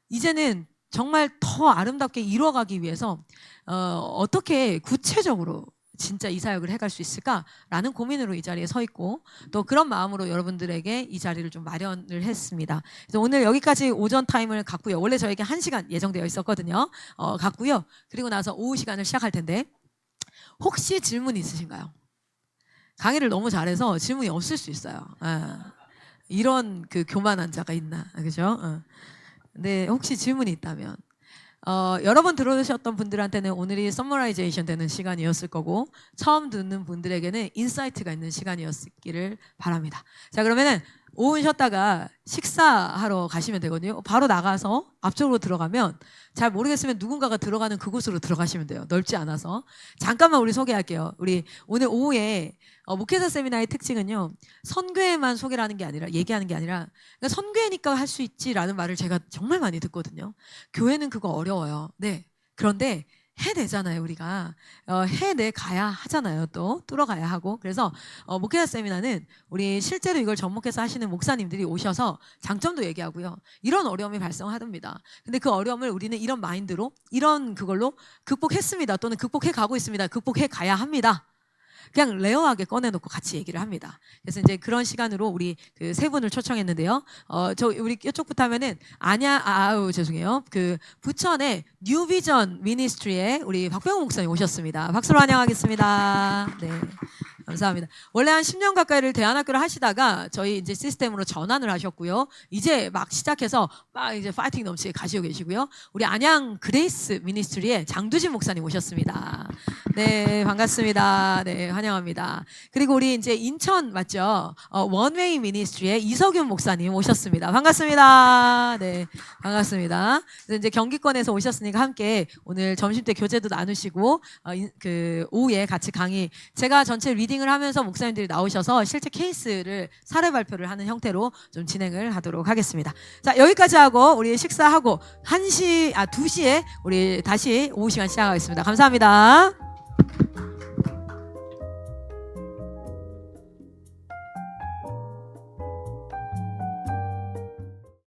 S1: 이제는 정말 더 아름답게 이루어가기 위해서 어떻게 구체적으로 진짜 이 사역을 해갈 수 있을까라는 고민으로 이 자리에 서 있고 또 그런 마음으로 여러분들에게 이 자리를 좀 마련을 했습니다. 그래서 오늘 여기까지 오전 타임을 갖고요. 원래 저에게 1시간 예정되어 있었거든요. 갖고요. 그리고 나서 오후 시간을 시작할 텐데 혹시 질문 있으신가요? 강의를 너무 잘해서 질문이 없을 수 있어요. 이런 그 교만한 자가 있나, 그죠? 네, 혹시 질문이 있다면. 여러 번 들어오셨던 분들한테는 오늘이 서머라이제이션 되는 시간이었을 거고 처음 듣는 분들에게는 인사이트가 있는 시간이었기를 바랍니다. 자, 그러면은 오후 쉬었다가 식사하러 가시면 되거든요. 바로 나가서 앞쪽으로 들어가면 잘 모르겠으면 누군가가 들어가는 그곳으로 들어가시면 돼요. 넓지 않아서. 잠깐만 우리 소개할게요. 우리 오늘 오후에 목회자 세미나의 특징은요. 선교회만 소개를 하는 게 아니라 얘기하는 게 아니라 그러니까 선교회니까 할 수 있지라는 말을 제가 정말 많이 듣거든요. 교회는 그거 어려워요. 네. 그런데 해내잖아요, 우리가. 해내 가야 하잖아요, 또. 뚫어가야 하고. 그래서, 목회자 세미나는 우리 실제로 이걸 접목해서 하시는 목사님들이 오셔서 장점도 얘기하고요. 이런 어려움이 발생하답니다. 근데 그 어려움을 우리는 이런 마인드로, 이런 그걸로 극복했습니다. 또는 극복해 가고 있습니다. 극복해 가야 합니다. 그냥 레어하게 꺼내놓고 같이 얘기를 합니다. 그래서 이제 그런 시간으로 우리 그 세 분을 초청했는데요. 우리 이쪽부터 하면은 죄송해요. 그 부천의 뉴비전 미니스트리에 우리 박병호 목사님 오셨습니다. 박수로 환영하겠습니다. 네. 감사합니다. 원래 한 10년 가까이를 대안학교를 하시다가 저희 이제 시스템으로 전환을 하셨고요. 이제 막 시작해서 막 이제 파이팅 넘치게 가시고 계시고요. 우리 안양 그레이스 미니스트리에 장두진 목사님 오셨습니다. 네, 반갑습니다. 네, 환영합니다. 그리고 우리 이제 인천 맞죠? 원웨이 미니스트리에 이석윤 목사님 오셨습니다. 반갑습니다. 네, 반갑습니다. 그래서 이제 경기권에서 오셨으니까 함께 오늘 점심때 교제도 나누시고 그 오후에 같이 강의 제가 전체 리딩을 하면서 목사님들이 나오셔서 실제 케이스를 사례 발표를 하는 형태로 좀 진행을 하도록 하겠습니다. 자, 여기까지 하고 우리 식사하고 2시에 우리 다시 오후 시간 시작하겠습니다. 감사합니다.